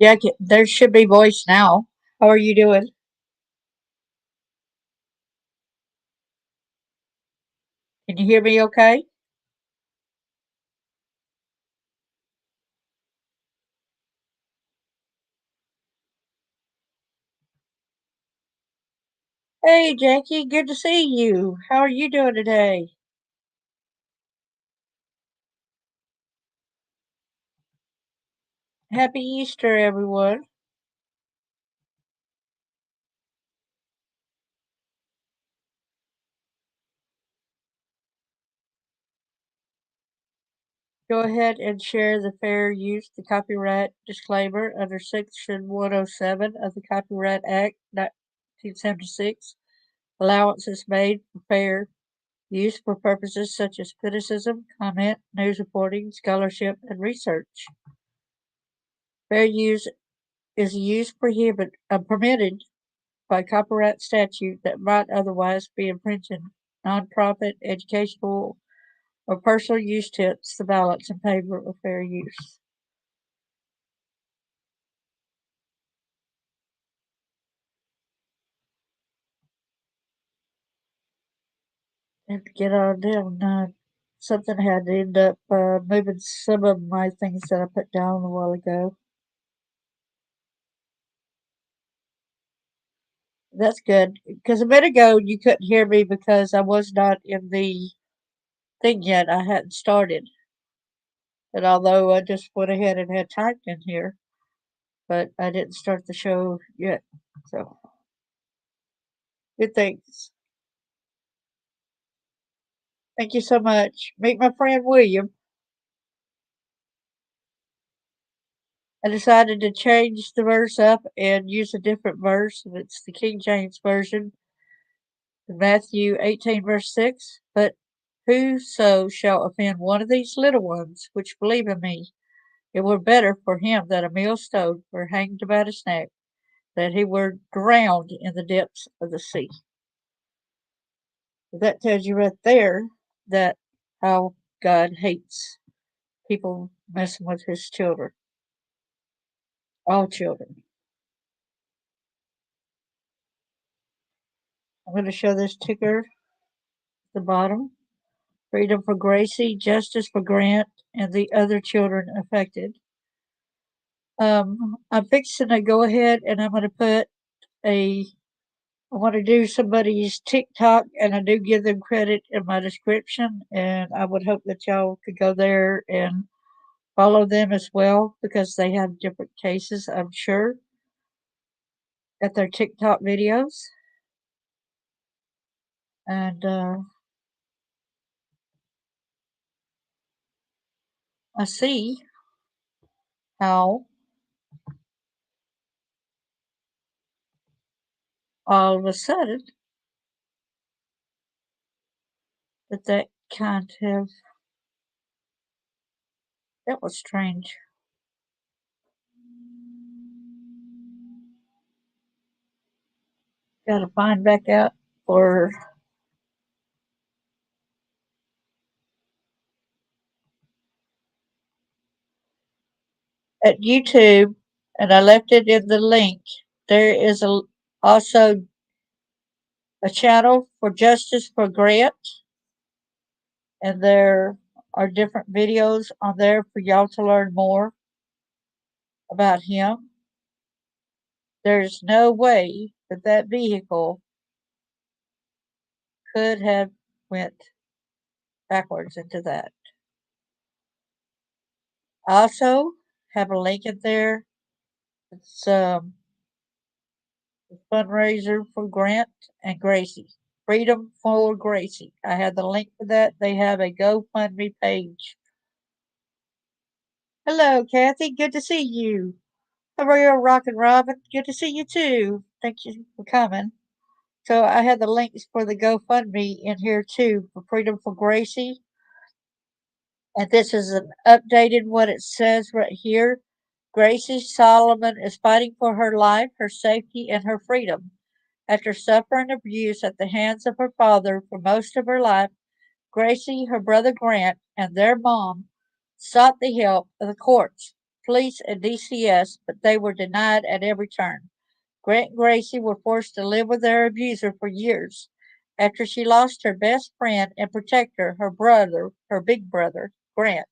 Yeah, there should be voice now. How are you doing? Can you hear me okay? Hey, Jackie, good to see you. How are you doing today? Happy Easter, everyone. Go ahead and share the fair use the copyright disclaimer under Section 107 of the Copyright Act 1976. Allowance is made for fair use for purposes such as criticism, comment, news reporting, scholarship, and research. Fair use is a use permitted by copyright statute that might otherwise be infringing. Nonprofit, educational, or personal use tips the balance in favor of fair use. And to get on down, something had to end up moving some of my things that I put down a while ago. That's good because a minute ago you couldn't hear me because I was not in the thing yet. I hadn't started, and although I just went ahead and had typed in here, but I didn't start the show yet. So good things. Thank you so much. Meet my friend William. I decided to change the verse up and use a different verse, and it's the King James Version, Matthew 18, verse 6. But whoso shall offend one of these little ones which believe in me, it were better for him that a millstone were hanged about his neck, that he were drowned in the depths of the sea. That tells you right there that how God hates people messing with his children, all children. I'm going to show this ticker at the bottom. Freedom for Gracie, Justice for Grant, and the other children affected. I'm fixing to go ahead and I'm going to put a I want to do somebody's TikTok, and I do give them credit in my description. And I would hope that y'all could go there and follow them as well because they have different cases, I'm sure, at their TikTok videos. And I see how all of a sudden that can't have. That was strange. Got to find back out for at YouTube, and I left it in the link. There is also a channel for Justice for Grant, and there are different videos on there for y'all to learn more about him. There's no way that that vehicle could have went backwards into that. I also have a link in there. It's a fundraiser for Grant and Gracie. Freedom for Gracie. I have the link for that. They have a GoFundMe page. Hello, Kathy. Good to see you. Hello, Rockin' Robin. Good to see you too. Thank you for coming. So I have the links for the GoFundMe in here too for Freedom for Gracie. And this is an updated what it says right here. Gracie Solomon is fighting for her life, her safety, and her freedom. After suffering abuse at the hands of her father for most of her life, Gracie, her brother Grant, and their mom sought the help of the courts. police, and DCS, but they were denied at every turn. Grant and Gracie were forced to live with their abuser for years. After she lost her best friend and protector, her big brother, Grant,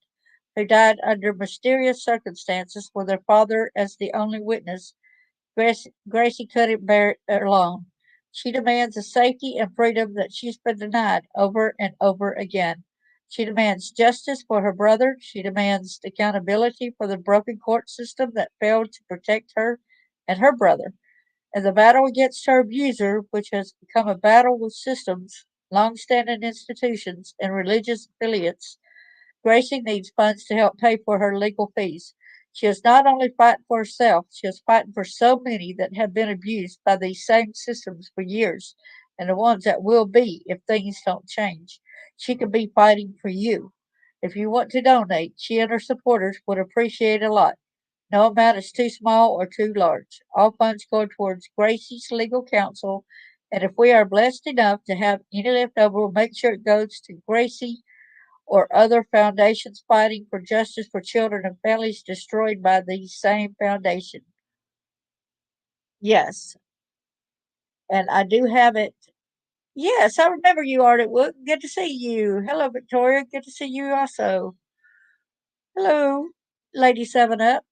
who died under mysterious circumstances with her father as the only witness, Gracie couldn't bear it alone. She demands the safety and freedom that she's been denied over and over again. She demands justice for her brother. She demands accountability for the broken court system that failed to protect her and her brother. And the battle against her abuser, which has become a battle with systems, long-standing institutions, and religious affiliates, Gracie needs funds to help pay for her legal fees. She is not only fighting for herself, she is fighting for so many that have been abused by these same systems for years, and the ones that will be if things don't change. She could be fighting for you. If you want to donate, she and her supporters would appreciate a lot. No amount is too small or too large. All funds go towards Gracie's legal counsel, and if we are blessed enough to have any left over, we'll make sure it goes to Gracie or other foundations fighting for justice for children and families destroyed by these same foundations. Yes, and I do have it. Yes, I remember you, Artwood. Good to see you. Hello, Victoria. Good to see you also. Hello, Lady Seven Up.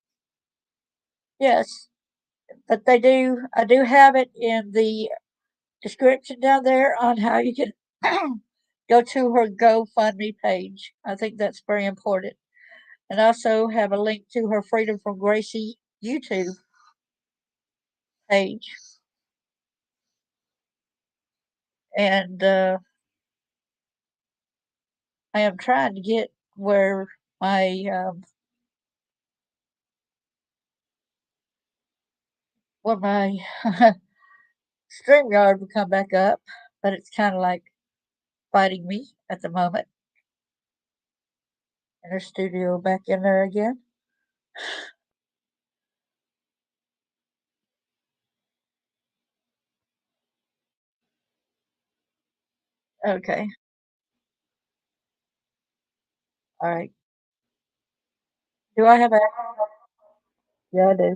Yes, but they do. I do have it in the description down there on how you can go to her GoFundMe page. I think that's very important. And also have a link to her Freedom from Gracie YouTube page. And I am trying to get where my where my StreamYard will come back up, but it's kind of like fighting me at the moment. And her studio back in there again. Okay, all right. Do I have a? Yeah, I do.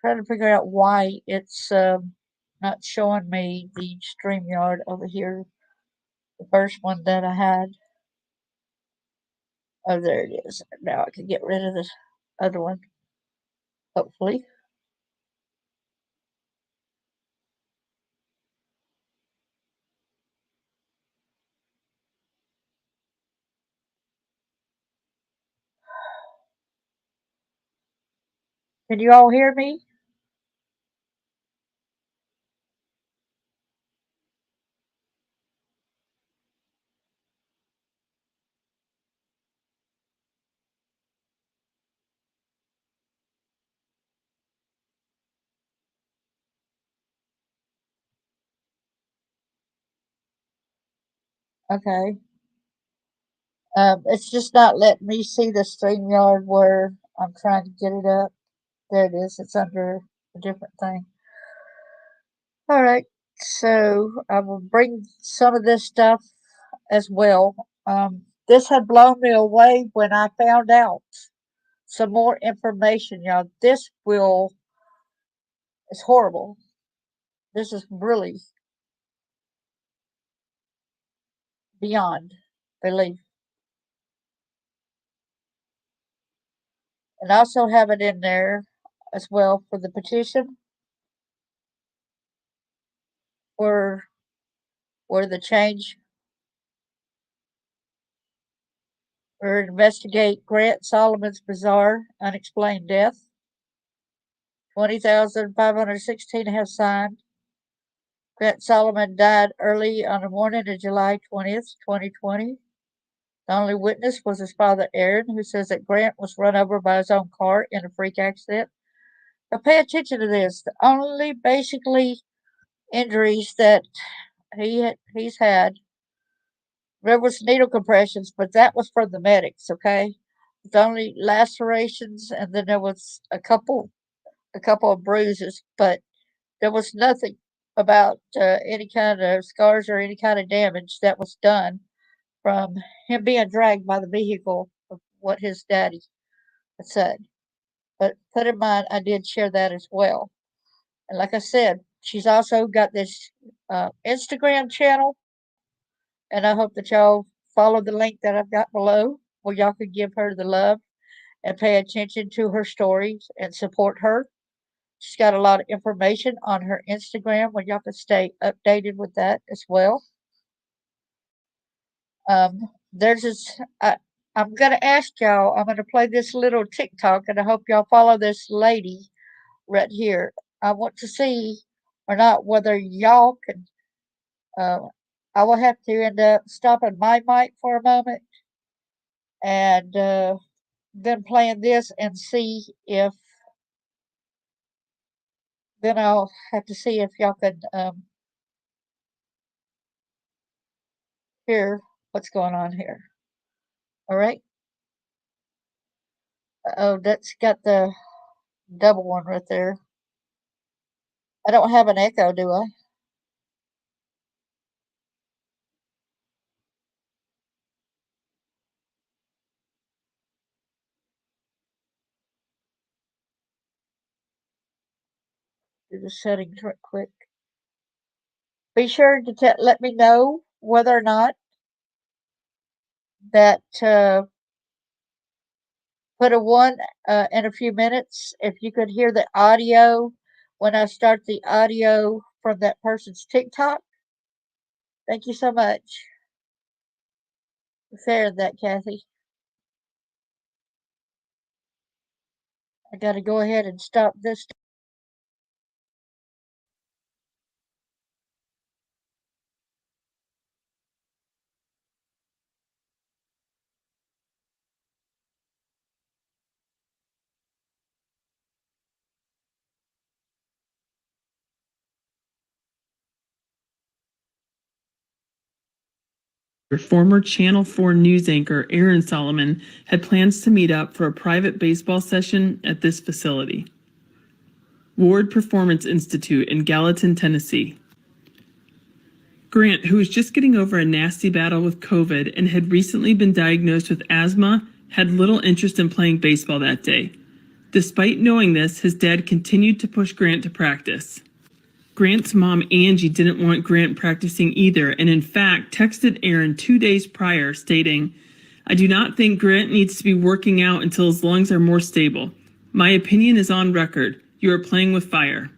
Trying to figure out why it's not showing me the StreamYard over here. The first one that I had. Oh, there it is. Now I can get rid of this other one. Hopefully. Can you all hear me? Okay. It's just not letting me see the StreamYard where I'm trying to get it up. There it is. It's under a different thing. All right. So I will bring some of this stuff as well. This had blown me away when I found out some more information, y'all. This will is horrible. This is really beyond belief. And I also have it in there as well for the petition where the change or investigate Grant Solomon's bizarre, unexplained death. 20,516 have signed. Grant Solomon died early on the morning of July 20th, 2020. The only witness was his father, Aaron, who says that Grant was run over by his own car in a freak accident. Now, pay attention to this. The only basically injuries that he's had, there was needle compressions, but that was from the medics. Okay, the only lacerations, and then there was a couple of bruises, but there was nothing about any kind of scars or any kind of damage that was done from him being dragged by the vehicle of what his daddy had said. But put in mind, I did share that as well. And like I said, she's also got this Instagram channel, and I hope that y'all follow the link that I've got below where y'all can give her the love and pay attention to her stories and support her. She's got a lot of information on her Instagram where y'all can stay updated with that as well. There's this. I'm gonna ask y'all. I'm gonna play this little TikTok, and I hope y'all follow this lady right here. I want to see or not whether y'all can. Uh, I will have to end up stopping my mic for a moment and then playing this and see if. Then I'll have to see if y'all can hear what's going on here. All right. Oh, that's got the double one right there. I don't have an echo, do I? Do the settings right quick. Be sure to let me know whether or not that put a one in a few minutes. If you could hear the audio when I start the audio from that person's TikTok. Thank you so much for sharing that, Kathy. I got to go ahead and stop this. Former Channel 4 news anchor Aaron Solomon had plans to meet up for a private baseball session at this facility. Ward Performance Institute in Gallatin, Tennessee. Grant, who was just getting over a nasty battle with COVID and had recently been diagnosed with asthma, had little interest in playing baseball that day. Despite knowing this, his dad continued to push Grant to practice. Grant's mom, Angie, didn't want Grant practicing either, and in fact texted Aaron 2 days prior stating, "I do not think Grant needs to be working out until his lungs are more stable. My opinion is on record. You are playing with fire."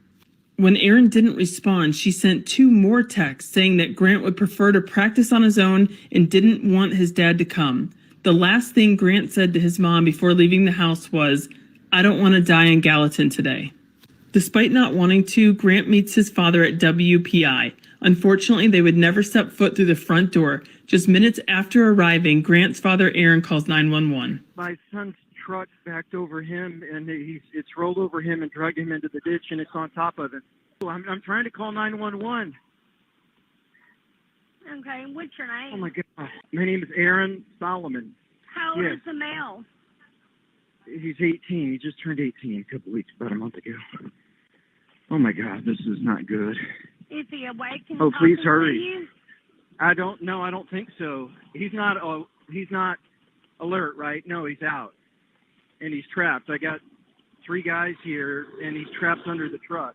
When Aaron didn't respond, she sent 2 more texts saying that Grant would prefer to practice on his own and didn't want his dad to come. The last thing Grant said to his mom before leaving the house was, "I don't want to die in Gallatin today." Despite not wanting to, Grant meets his father at WPI. Unfortunately, they would never step foot through the front door. Just minutes after arriving, Grant's father, Aaron, calls 911. My son's truck backed over him, and it's rolled over him and dragged him into the ditch, and it's on top of him. I'm trying to call 911. Okay, what's your name? Oh, my God. My name is Aaron Solomon. How old Yes. is the male? He's 18. He just turned 18 a couple weeks, about a month ago. Oh, my God, this is not good. Is he awake and Oh, please talking hurry. to you? I don't think so. He's not alert, right? No, he's out. And he's trapped. I got 3 guys here, and he's trapped under the truck.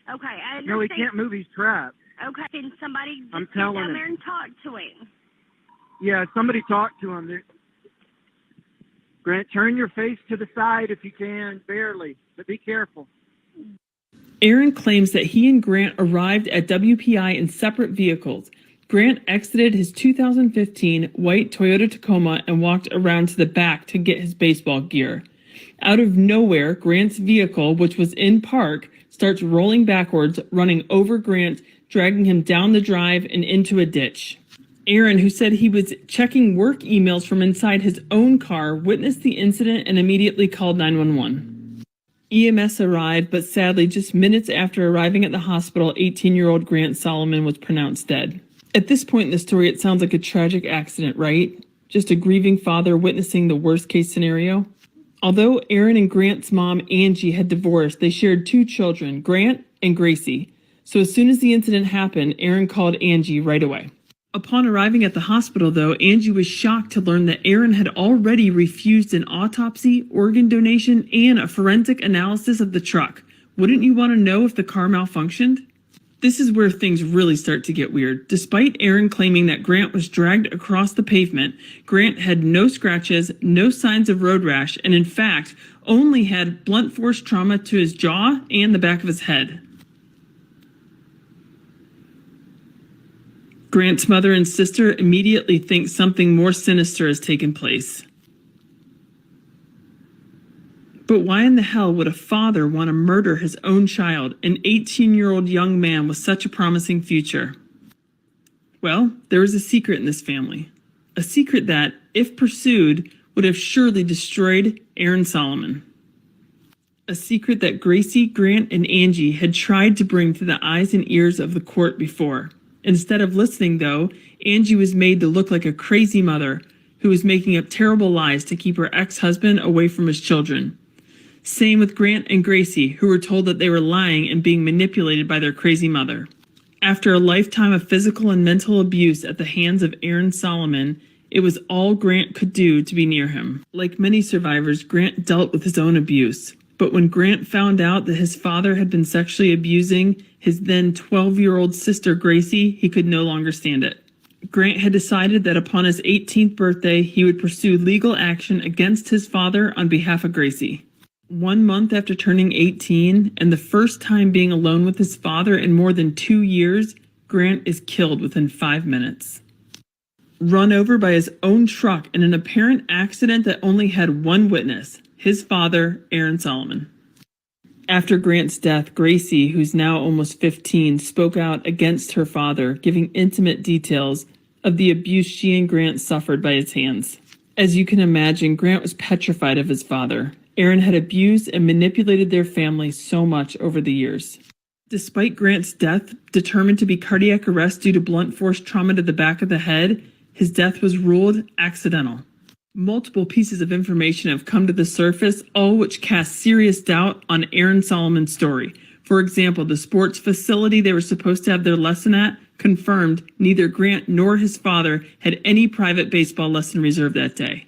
Okay, I understand. No, he can't move. He's trapped. Okay, can somebody I'm just get telling down him. there and talk to him? Yeah, somebody talk to him. Grant, turn your face to the side if you can, barely, but be careful. Aaron claims that he and Grant arrived at WPI in separate vehicles. Grant exited his 2015 white Toyota Tacoma and walked around to the back to get his baseball gear. Out of nowhere, Grant's vehicle, which was in park, starts rolling backwards, running over Grant, dragging him down the drive and into a ditch. Aaron, who said he was checking work emails from inside his own car, witnessed the incident and immediately called 911. EMS arrived, but sadly, just minutes after arriving at the hospital, 18-year-old Grant Solomon was pronounced dead. At this point in the story, it sounds like a tragic accident, right? Just a grieving father witnessing the worst-case scenario. Although Aaron and Grant's mom, Angie, had divorced, they shared 2 children, Grant and Gracie. So as soon as the incident happened, Aaron called Angie right away. Upon arriving at the hospital, though, Angie was shocked to learn that Aaron had already refused an autopsy, organ donation, and a forensic analysis of the truck. Wouldn't you want to know if the car malfunctioned? This is where things really start to get weird. Despite Aaron claiming that Grant was dragged across the pavement, Grant had no scratches, no signs of road rash, and in fact, only had blunt force trauma to his jaw and the back of his head. Grant's mother and sister immediately think something more sinister has taken place. But why in the hell would a father want to murder his own child, an 18-year-old young man with such a promising future? Well, there was a secret in this family. A secret that, if pursued, would have surely destroyed Aaron Solomon. A secret that Gracie, Grant, and Angie had tried to bring to the eyes and ears of the court before. Instead of listening, though, Angie was made to look like a crazy mother who was making up terrible lies to keep her ex-husband away from his children. Same with Grant and Gracie, who were told that they were lying and being manipulated by their crazy mother. After a lifetime of physical and mental abuse at the hands of Aaron Solomon, it was all Grant could do to be near him. Like many survivors, Grant dealt with his own abuse. But when Grant found out that his father had been sexually abusing his then 12-year-old sister Gracie, he could no longer stand it. Grant had decided that upon his 18th birthday, he would pursue legal action against his father on behalf of Gracie. 1 month after turning 18, and the first time being alone with his father in more than 2 years, Grant is killed within 5 minutes. Run over by his own truck in an apparent accident that only had one witness, his father, Aaron Solomon. After Grant's death, Gracie, who's now almost 15, spoke out against her father, giving intimate details of the abuse she and Grant suffered by his hands. As you can imagine, Grant was petrified of his father. Aaron had abused and manipulated their family so much over the years. Despite Grant's death, determined to be cardiac arrest due to blunt force trauma to the back of the head, his death was ruled accidental. Multiple pieces of information have come to the surface, all which cast serious doubt on Aaron Solomon's story. For example, the sports facility they were supposed to have their lesson at confirmed neither Grant nor his father had any private baseball lesson reserved that day.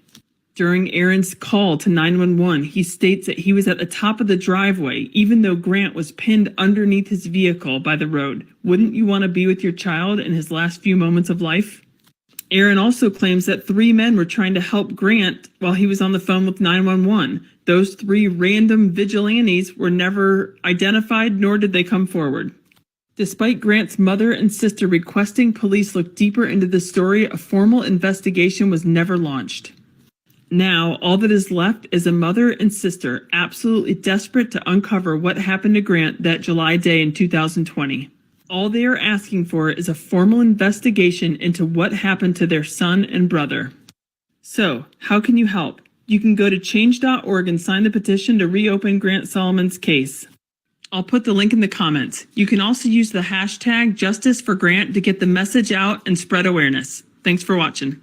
During Aaron's call to 911, he states that he was at the top of the driveway, even though Grant was pinned underneath his vehicle by the road. Wouldn't you want to be with your child in his last few moments of life? Aaron also claims that 3 men were trying to help Grant while he was on the phone with 911. Those 3 random vigilantes were never identified, nor did they come forward. Despite Grant's mother and sister requesting police look deeper into the story, a formal investigation was never launched. Now, all that is left is a mother and sister absolutely desperate to uncover what happened to Grant that July day in 2020. All they are asking for is a formal investigation into what happened to their son and brother. So, how can you help? You can go to change.org and sign the petition to reopen Grant Solomon's case. I'll put the link in the comments. You can also use the hashtag #JusticeForGrant to get the message out and spread awareness. Thanks for watching.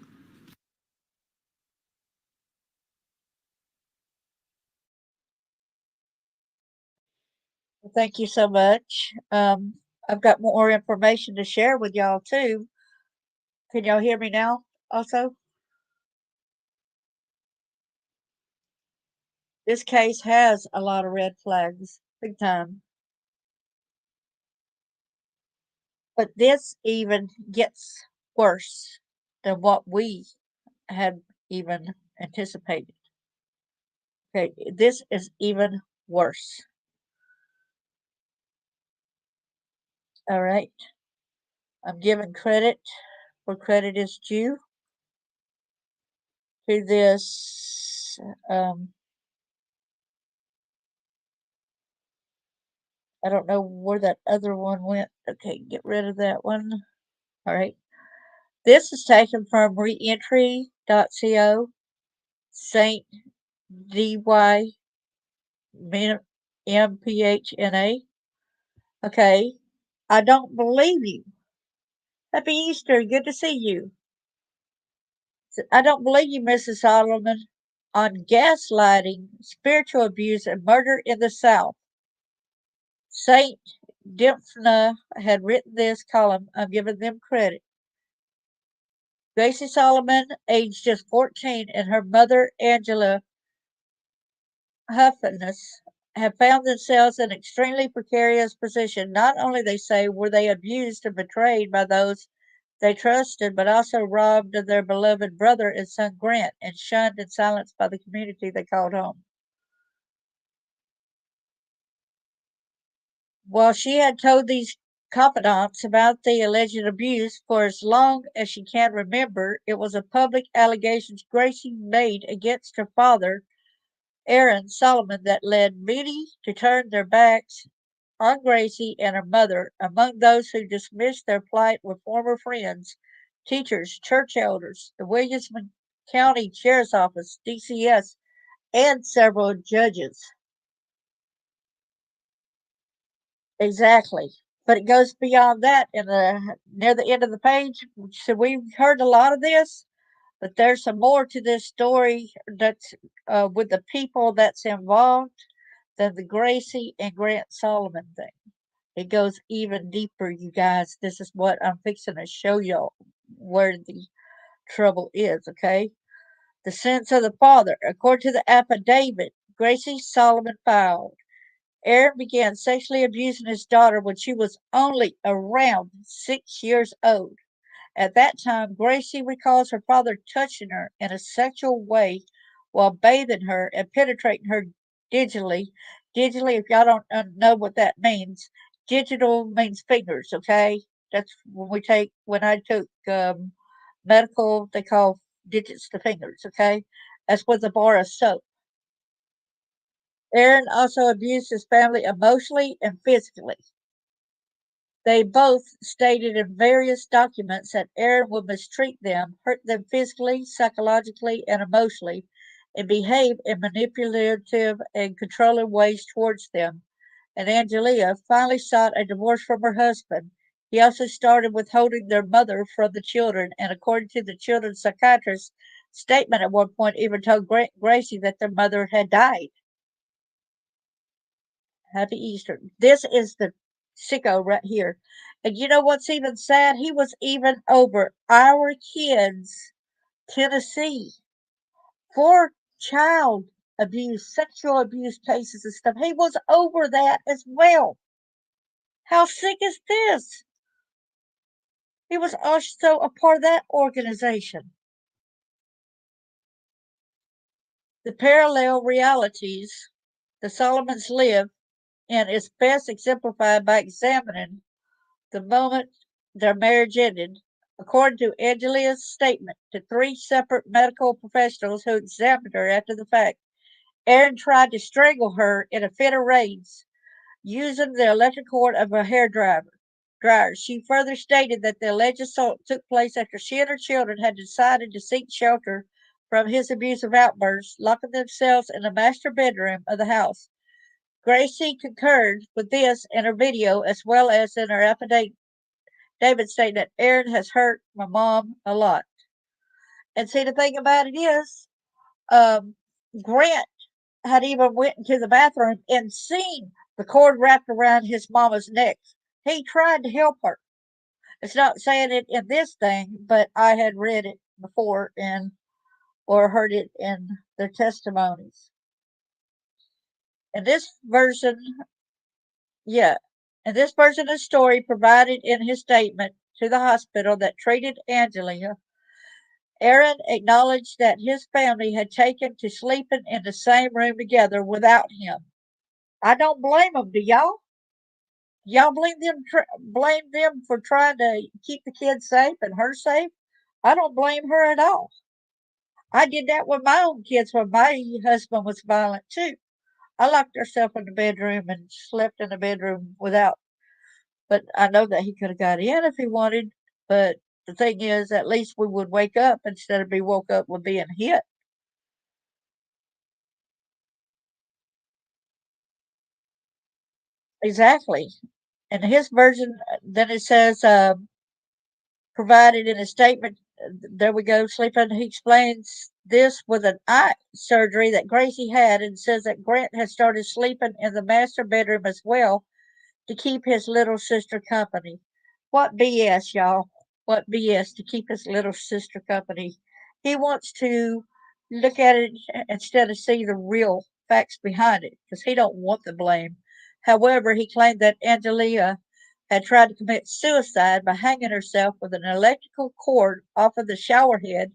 Well, thank you so much. I've got more information to share with y'all too. Can y'all hear me now also? This case has a lot of red flags, big time. But this even gets worse than what we had even anticipated. Okay, this is even worse. All right. I'm giving credit where credit is due to this I don't know where that other one went. Okay, get rid of that one. All right. This is taken from reentry.co, Saint DY MPHNA. Okay. I don't believe you. Happy Easter. Good to see you. I don't believe you, Mrs. Solomon, on gaslighting, spiritual abuse, and murder in the South. Saint Dymphna had written this column. I'm giving them credit. Gracie Solomon, aged just 14, and her mother, Angela Huffiness, have found themselves in an extremely precarious position. Not only, they say, were they abused and betrayed by those they trusted, but also robbed of their beloved brother and son Grant, and shunned and silenced by the community they called home. While she had told these confidants about the alleged abuse for as long as she can remember, it was a public allegation Gracie made against her father, Aaron Solomon, that led many to turn their backs on Gracie and her mother. Among those who dismissed their plight were former friends, teachers, church elders, the Williamson County Sheriff's Office, DCS, and several judges. Exactly. But it goes beyond that in the near the end of the page. So we've heard a lot of this, but there's some more to this story that's with the people that's involved than the Gracie and Grant Solomon thing. It goes even deeper, you guys. This is what I'm fixing to show y'all where the trouble is, okay? The sins of the father. According to the affidavit Gracie Solomon filed, Aaron began sexually abusing his daughter when she was only around 6 years old. At that time, Gracie recalls her father touching her in a sexual way while bathing her and penetrating her digitally. Digitally, if y'all don't know what that means, digital means fingers, okay? That's when I took medical, they call digits to fingers, okay? That's with a bar of soap. Aaron also abused his family emotionally and physically. They both stated in various documents that Aaron would mistreat them, hurt them physically, psychologically, and emotionally, and behave in manipulative and controlling ways towards them. And Angelia finally sought a divorce from her husband. He also started withholding their mother from the children, and according to the children's psychiatrist's statement at one point, even told Gracie that their mother had died. Happy Easter. This is the sicko right here. And you know what's even sad? He was even over our kids' Tennessee for child abuse, sexual abuse cases and stuff. He was over that as well. How sick is this? He was also a part of that organization. The parallel realities the Solomons live in is best exemplified by examining the moment their marriage ended. According to Angelia's statement to three separate medical professionals who examined her after the fact, Aaron tried to strangle her in a fit of rage using the electric cord of a hair dryer. She further stated that the alleged assault took place after she and her children had decided to seek shelter from his abusive outbursts, locking themselves in the master bedroom of the house. Gracie concurred with this in her video as well as in her affidavit. David saying that Aaron has hurt my mom a lot. And see, the thing about it is, um, Grant had even went into the bathroom and seen the cord wrapped around his mama's neck. He tried to help her. It's not saying it in this thing, but I had read it before and or heard it in their testimonies. In this version, yeah, in this version of the story provided in his statement to the hospital that treated Angelia, Aaron acknowledged that his family had taken to sleeping in the same room together without him. I don't blame them, do y'all? Y'all blame them for trying to keep the kids safe and her safe? I don't blame her at all. I did that with my own kids when my husband was violent too. I locked herself in the bedroom and slept in the bedroom without. But I know that he could have got in if he wanted. But the thing is, at least we would wake up instead of be woke up with being hit. Exactly. And his version, then it says, provided in a statement, there we go, sleeping. He explains this with an eye surgery that Gracie had and says that Grant had started sleeping in the master bedroom as well to keep his little sister company. What BS, y'all. What BS to keep his little sister company. He wants to look at it instead of see the real facts behind it because he don't want the blame. However, he claimed that Angelia had tried to commit suicide by hanging herself with an electrical cord off of the shower head,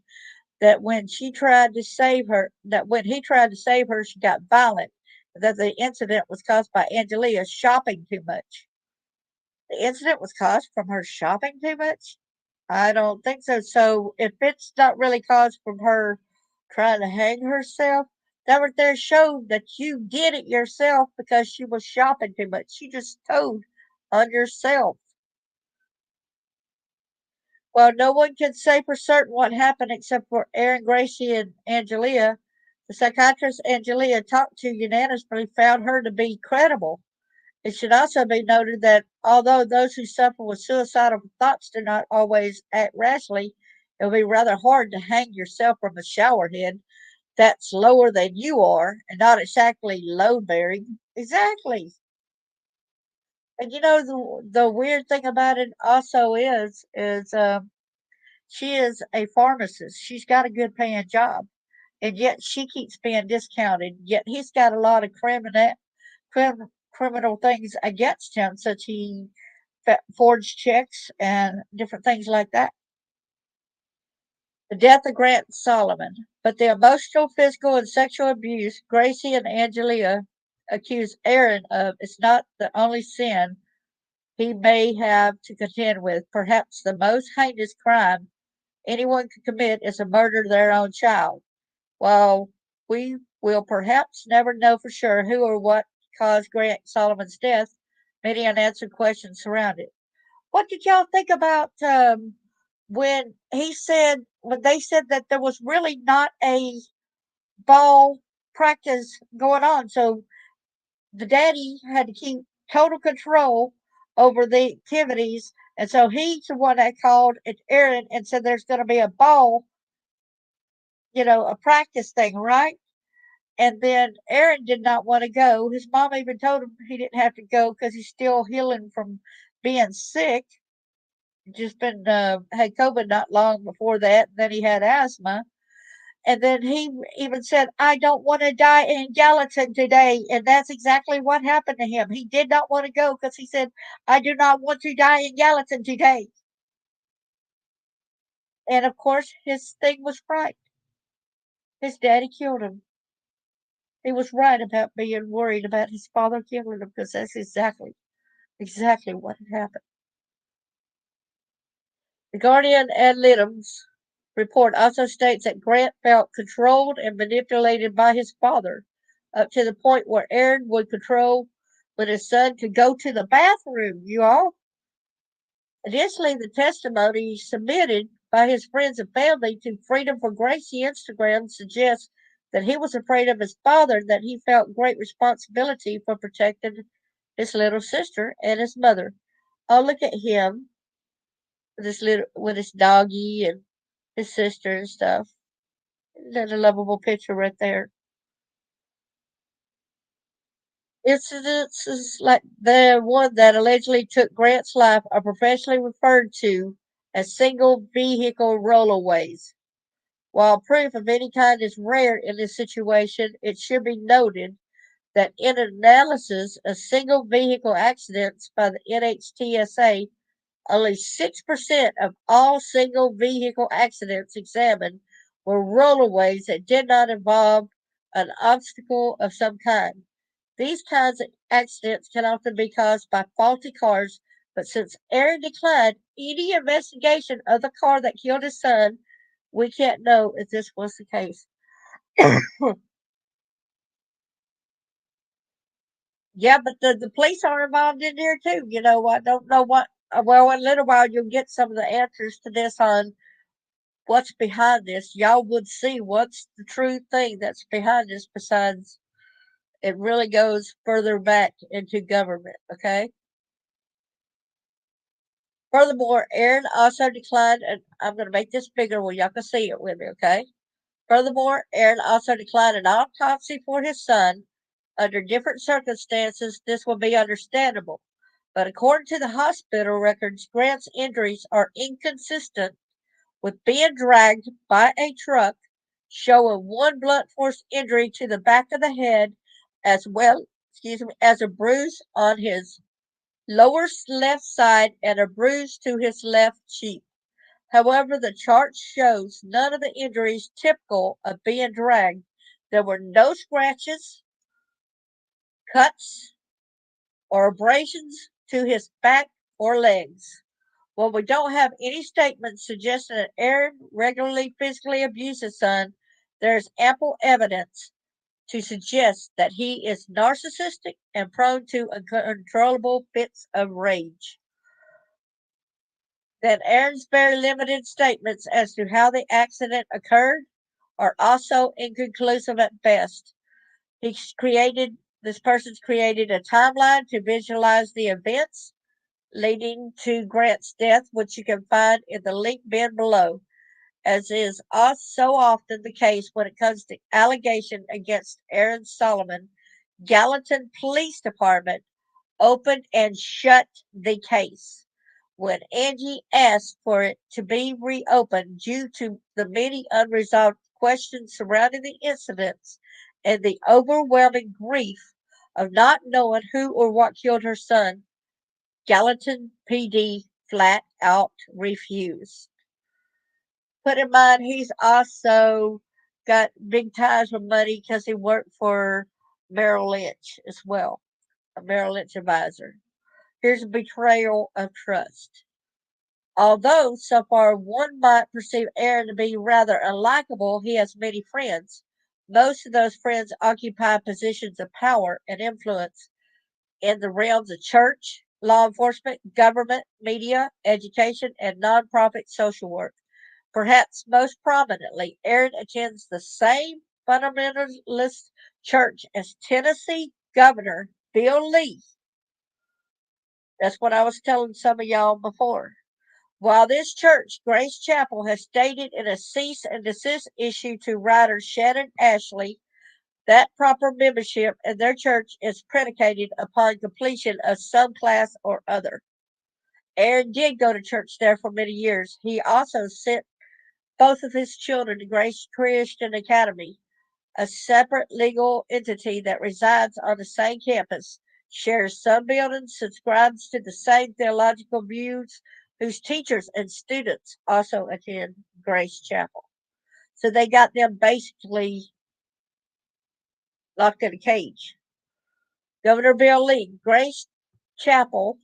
that when he tried to save her she got violent, that the incident was caused by Angelia shopping too much. The incident was caused from her shopping too much? I don't think so. So if it's not really caused from her trying to hang herself, that right there showed that you did it yourself because she was shopping too much. She just told on yourself. Well, no one can say for certain what happened except for Aaron, Gracie, and Angelia. The psychiatrist Angelia talked to unanimously found her to be credible. It should also be noted that although those who suffer with suicidal thoughts do not always act rashly, it will be rather hard to hang yourself from a shower head that's lower than you are and not exactly load bearing. Exactly. And the weird thing about it also is she is a pharmacist. She's got a good paying job, and yet she keeps being discounted. Yet he's got a lot of criminal things against him, such he forged checks and different things like that. The death of Grant Solomon. But the emotional, physical, and sexual abuse Gracie and Angelia accuse Aaron of is not the only sin he may have to contend with. Perhaps the most heinous crime anyone could commit is to murder their own child. While we will perhaps never know for sure who or what caused Grant Solomon's death, many unanswered questions surround it. What did y'all think about when they said that there was really not a ball practice going on? So the daddy had to keep total control over the activities, and so he's the one that called it Aaron and said there's going to be a ball, a practice thing, right? And then Aaron did not want to go. His mom even told him he didn't have to go because he's still healing from being sick. Just been had COVID not long before that. And then he had asthma. And then he even said, I don't want to die in Gallatin today. And that's exactly what happened to him. He did not want to go because he said, I do not want to die in Gallatin today. And of course, his thing was right. His daddy killed him. He was right about being worried about his father killing him because that's exactly what had happened. The Guardian ad litem's report also states that Grant felt controlled and manipulated by his father, up to the point where Aaron would control when his son could go to the bathroom, you all. Additionally, the testimony submitted by his friends and family to Freedom for Gracie Instagram suggests that he was afraid of his father, that he felt great responsibility for protecting his little sister and his mother. Oh, look at him with his doggy and his sister and stuff. That's a lovable picture right there. Incidents like the one that allegedly took Grant's life are professionally referred to as single vehicle rollaways. While proof of any kind is rare in this situation, it should be noted that in an analysis of single vehicle accidents by the NHTSA, only 6% of all single vehicle accidents examined were rollaways that did not involve an obstacle of some kind. These kinds of accidents can often be caused by faulty cars, but since Aaron declined any investigation of the car that killed his son, we can't know if this was the case. Yeah, but the police are involved in there too. I don't know what well, in a little while, you'll get some of the answers to this on what's behind this. Y'all would see what's the true thing that's behind this, besides it really goes further back into government, okay? Furthermore, Aaron also declined, and I'm going to make this bigger where y'all can see it with me, okay? Furthermore, Aaron also declined an autopsy for his son. Under different circumstances, this will be understandable. But according to the hospital records, Grant's injuries are inconsistent with being dragged by a truck, showing one blunt force injury to the back of the head, as well, as a bruise on his lower left side and a bruise to his left cheek. However, the chart shows none of the injuries typical of being dragged. There were no scratches, cuts, or abrasions to his back or legs. While we don't have any statements suggesting that Aaron regularly physically abused his son, there is ample evidence to suggest that he is narcissistic and prone to uncontrollable fits of rage. That Aaron's very limited statements as to how the accident occurred are also inconclusive at best. This person's created a timeline to visualize the events leading to Grant's death, which you can find in the link bin below. As is so often the case when it comes to allegation against Aaron Solomon, Gallatin Police Department opened and shut the case. When Angie asked for it to be reopened due to the many unresolved questions surrounding the incidents and the overwhelming grief of not knowing who or what killed her son, Gallatin PD flat out refused. Put in mind, he's also got big ties with money because he worked for Merrill Lynch as well, a Merrill Lynch advisor. Here's a betrayal of trust. Although so far one might perceive Aaron to be rather unlikable, he has many friends. Most of those friends occupy positions of power and influence in the realms of church, law enforcement, government, media, education, and nonprofit social work. Perhaps most prominently, Aaron attends the same fundamentalist church as Tennessee Governor Bill Lee. That's what I was telling some of y'all before. While this church, Grace Chapel, has stated in a cease and desist issue to writer Shannon Ashley that proper membership in their church is predicated upon completion of some class or other. Aaron did go to church there for many years. He also sent both of his children to Grace Christian Academy, a separate legal entity that resides on the same campus, shares some buildings, subscribes to the same theological views, whose teachers and students also attend Grace Chapel. So they got them basically locked in a cage. Governor Bill Lee, Grace Chapel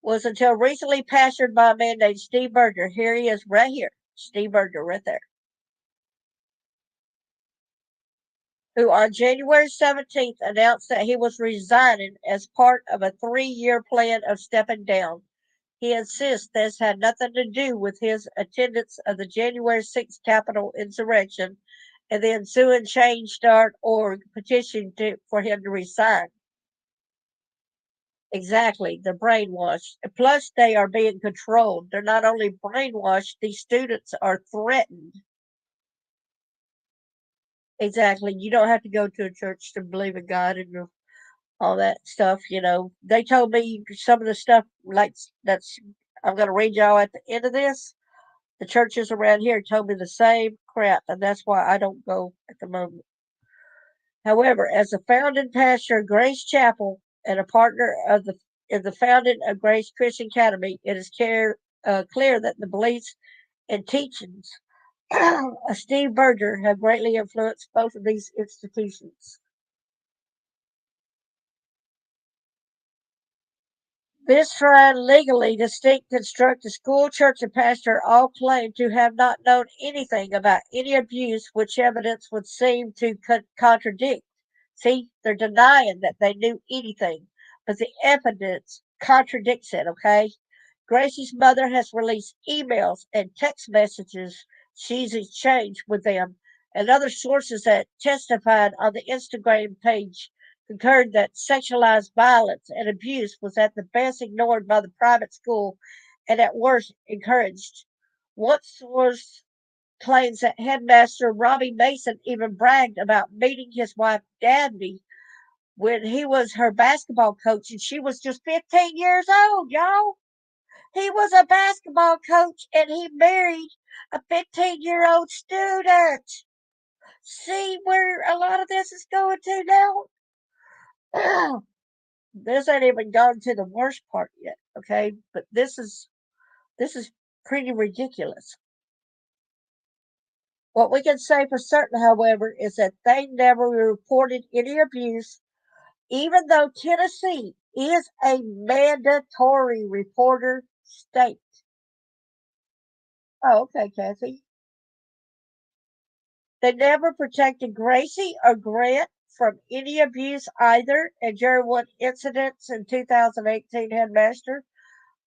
was until recently pastored by a man named Steve Berger. Here he is right here. Steve Berger right there. Who on January 17th announced that he was resigning as part of a 3-year plan of stepping down. He insists this had nothing to do with his attendance of the January 6th Capitol insurrection and the ensuing Change.org petition for him to resign. Exactly, the brainwashed. Plus, they are being controlled. They're not only brainwashed, these students are threatened. Exactly. You don't have to go to a church to believe in God and all that stuff. They told me some of the stuff like that's. I'm going to read y'all at the end of this. The churches around here told me the same crap, and that's why I don't go at the moment. However, as a founding pastor of Grace Chapel and a partner in the founding of Grace Christian Academy, it is clear that the beliefs and teachings of Steve Berger have greatly influenced both of these institutions. This tried legally distinct construct the school, church, and pastor all claim to have not known anything about any abuse, which evidence would seem to contradict. See, they're denying that they knew anything, but the evidence contradicts it, okay? Gracie's mother has released emails and text messages she's exchanged with them, and other sources that testified on the Instagram page concurred that sexualized violence and abuse was at the best ignored by the private school and at worst encouraged. One source claims that headmaster Robbie Mason even bragged about meeting his wife Dabney when he was her basketball coach and she was just 15 years old, y'all. He was a basketball coach and he married a 15-year-old student. See where a lot of this is going to now? This ain't even gone to the worst part yet, okay? But this is pretty ridiculous. What we can say for certain, however, is that they never reported any abuse, even though Tennessee is a mandatory reporter state. Oh, okay, Kathy. They never protected Gracie or Grant from any abuse either, and during one incident in 2018, headmaster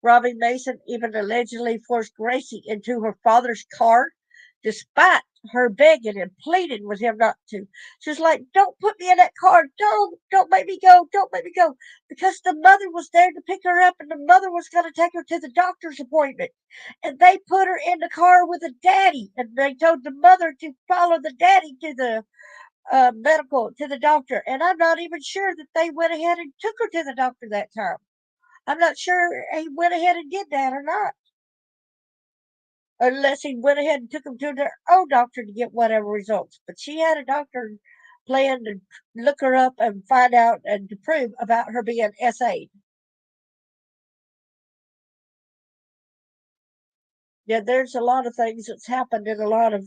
Robbie Mason even allegedly forced Gracie into her father's car, despite her begging and pleading with him not to. She was like, "Don't put me in that car. Don't make me go. Don't make me go." Because the mother was there to pick her up and the mother was going to take her to the doctor's appointment. And they put her in the car with the daddy and they told the mother to follow the daddy to the to the doctor. And I'm not even sure that they went ahead and took her to the doctor that time. I'm not sure he went ahead and did that or not. Unless he went ahead and took him to their own doctor to get whatever results. But she had a doctor plan to look her up and find out and to prove about her being SA'd. Yeah, there's a lot of things that's happened in a lot of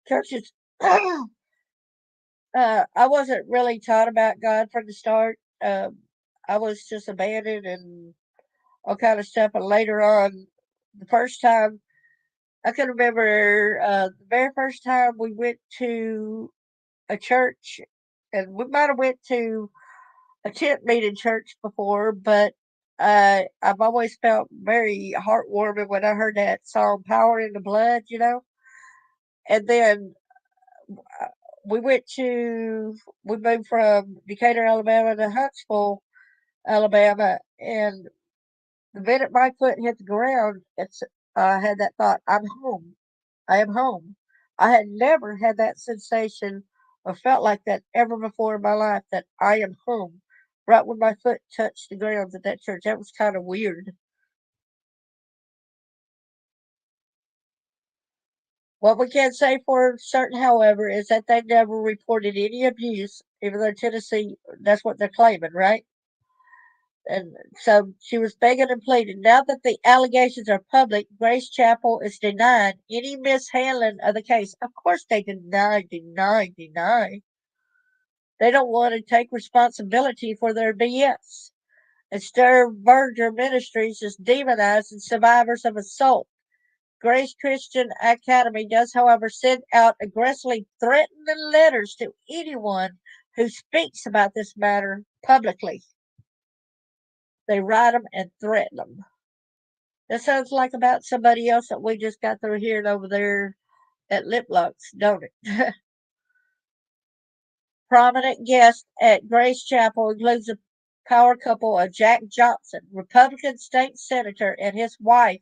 churches. I wasn't really taught about God from the start. I was just abandoned and all kind of stuff. And later on, the first time I can remember the very first time we went to a church, and we might have went to a tent meeting church before, but I've always felt very heartwarming when I heard that song "Power in the Blood," you know. And then uh, we went to we moved from Decatur, Alabama to Huntsville, Alabama, and the minute my foot hit the ground, I had that thought, "I'm home. I am home." I had never had that sensation or felt like that ever before in my life that I am home. Right when my foot touched the ground at that church. That was kind of weird. What we can say for certain, however, is that they never reported any abuse, even though Tennessee, that's what they're claiming, right? And so she was begging and pleading. Now that the allegations are public, Grace Chapel is denying any mishandling of the case. Of course, they deny. They don't want to take responsibility for their BS. Instead, Berger Ministries is demonizing survivors of assault. Grace Christian Academy does, however, send out aggressively threatening letters to anyone who speaks about this matter publicly. They write them and threaten them. That sounds like about somebody else that we just got through hearing over there at Lip Locks, don't it? Prominent guests at Grace Chapel includes the power couple of Jack Johnson, Republican state senator, and his wife.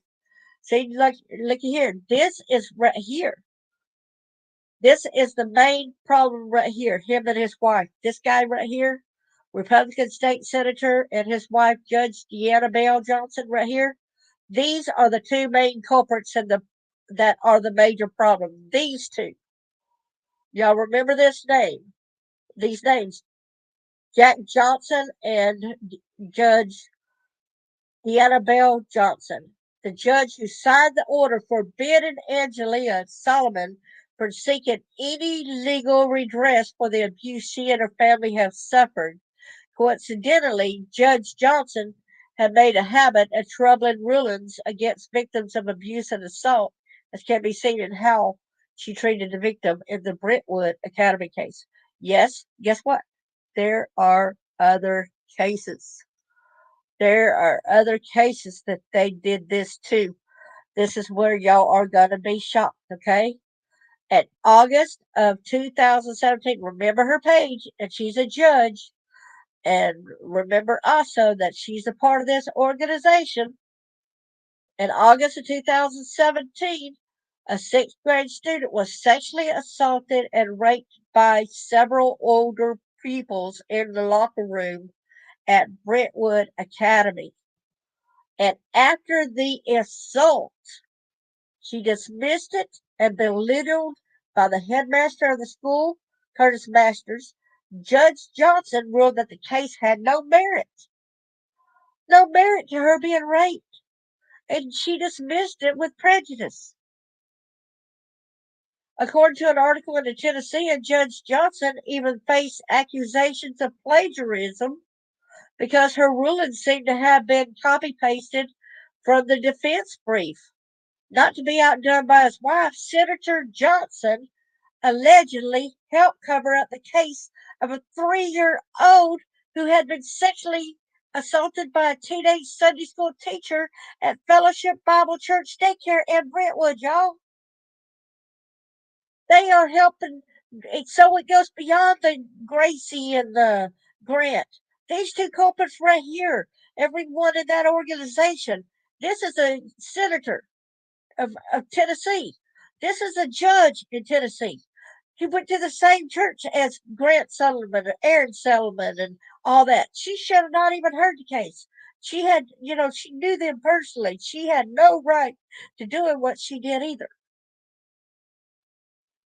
See, look here. This is right here. This is the main problem right here. Him and his wife. This guy right here, Republican state senator, and his wife, Judge Deanna Bell Johnson, right here. These are the two main culprits that are the major problem. These two. Y'all remember this name? These names. Jack Johnson and Judge Deanna Bell Johnson, the judge who signed the order forbidding Angelia Solomon from seeking any legal redress for the abuse she and her family have suffered. Coincidentally, Judge Johnson had made a habit of troubling rulings against victims of abuse and assault, as can be seen in how she treated the victim in the Brentwood Academy case. Yes, guess what? There are other cases. There are other cases that they did this too. This is where y'all are going to be shocked, okay? At August of 2017, remember her page, and she's a judge. And remember also that she's a part of this organization. In August of 2017, a sixth grade student was sexually assaulted and raped by several older pupils in the locker room at Brentwood Academy. And after the assault, she dismissed it and belittled by the headmaster of the school, Curtis Masters. Judge Johnson ruled that the case had no merit to her being raped, and she dismissed it with prejudice. According to an article in the Tennessean, Judge Johnson even faced accusations of plagiarism because her rulings seemed to have been copy pasted from the defense brief. Not to be outdone by his wife, Senator Johnson allegedly helped cover up the case of a 3-year-old who had been sexually assaulted by a teenage Sunday school teacher at Fellowship Bible Church daycare in Brentwood, y'all. They are helping, so it goes beyond the Gracie and the Grant. These two culprits right here, everyone in that organization. This is a senator of Tennessee. This is a judge in Tennessee. He went to the same church as Grant Solomon and Aaron Solomon and all that. She should have not even heard the case. She had, she knew them personally. She had no right to doing what she did either.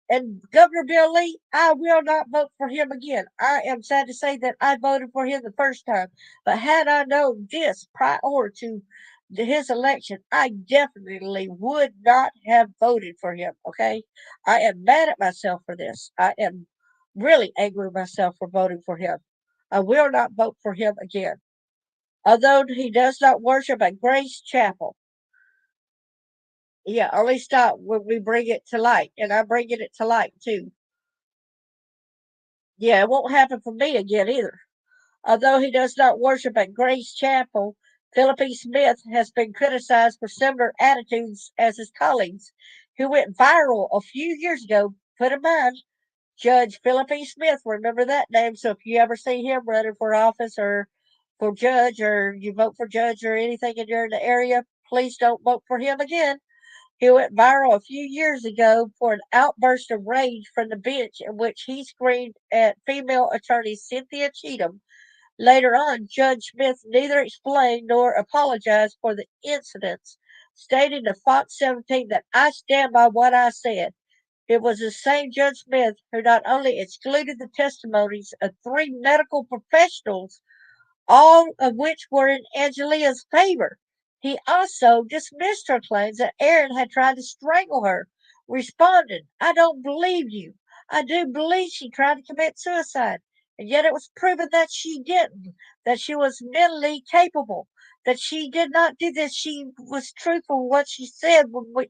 And Governor Bill Lee, I will not vote for him again. I am sad to say that I voted for him the first time. But had I known this prior to his election, I definitely would not have voted for him. Okay. I am mad at myself for this. I am really angry with myself for voting for him. I will not vote for him again. Although he does not worship at Grace Chapel. Yeah, only stop when we bring it to light. And I'm bringing it to light too. Yeah, it won't happen for me again either. Although he does not worship at Grace Chapel, Philip E. Smith has been criticized for similar attitudes as his colleagues, who went viral a few years ago. Put in mind, Judge Philip E. Smith, remember that name. So if you ever see him running for office or for judge, or you vote for judge or anything and you're in the area, please don't vote for him again. He went viral a few years ago for an outburst of rage from the bench in which he screamed at female attorney Cynthia Cheatham. Later on, Judge Smith neither explained nor apologized for the incidents, stating to Fox 17 that I stand by what I said. It was the same Judge Smith who not only excluded the testimonies of 3 medical professionals, all of which were in Angelia's favor. He also dismissed her claims that Aaron had tried to strangle her, responding, I don't believe you. I do believe she tried to commit suicide, and yet it was proven that she didn't, that she was mentally capable, that she did not do this. She was truthful in what she said when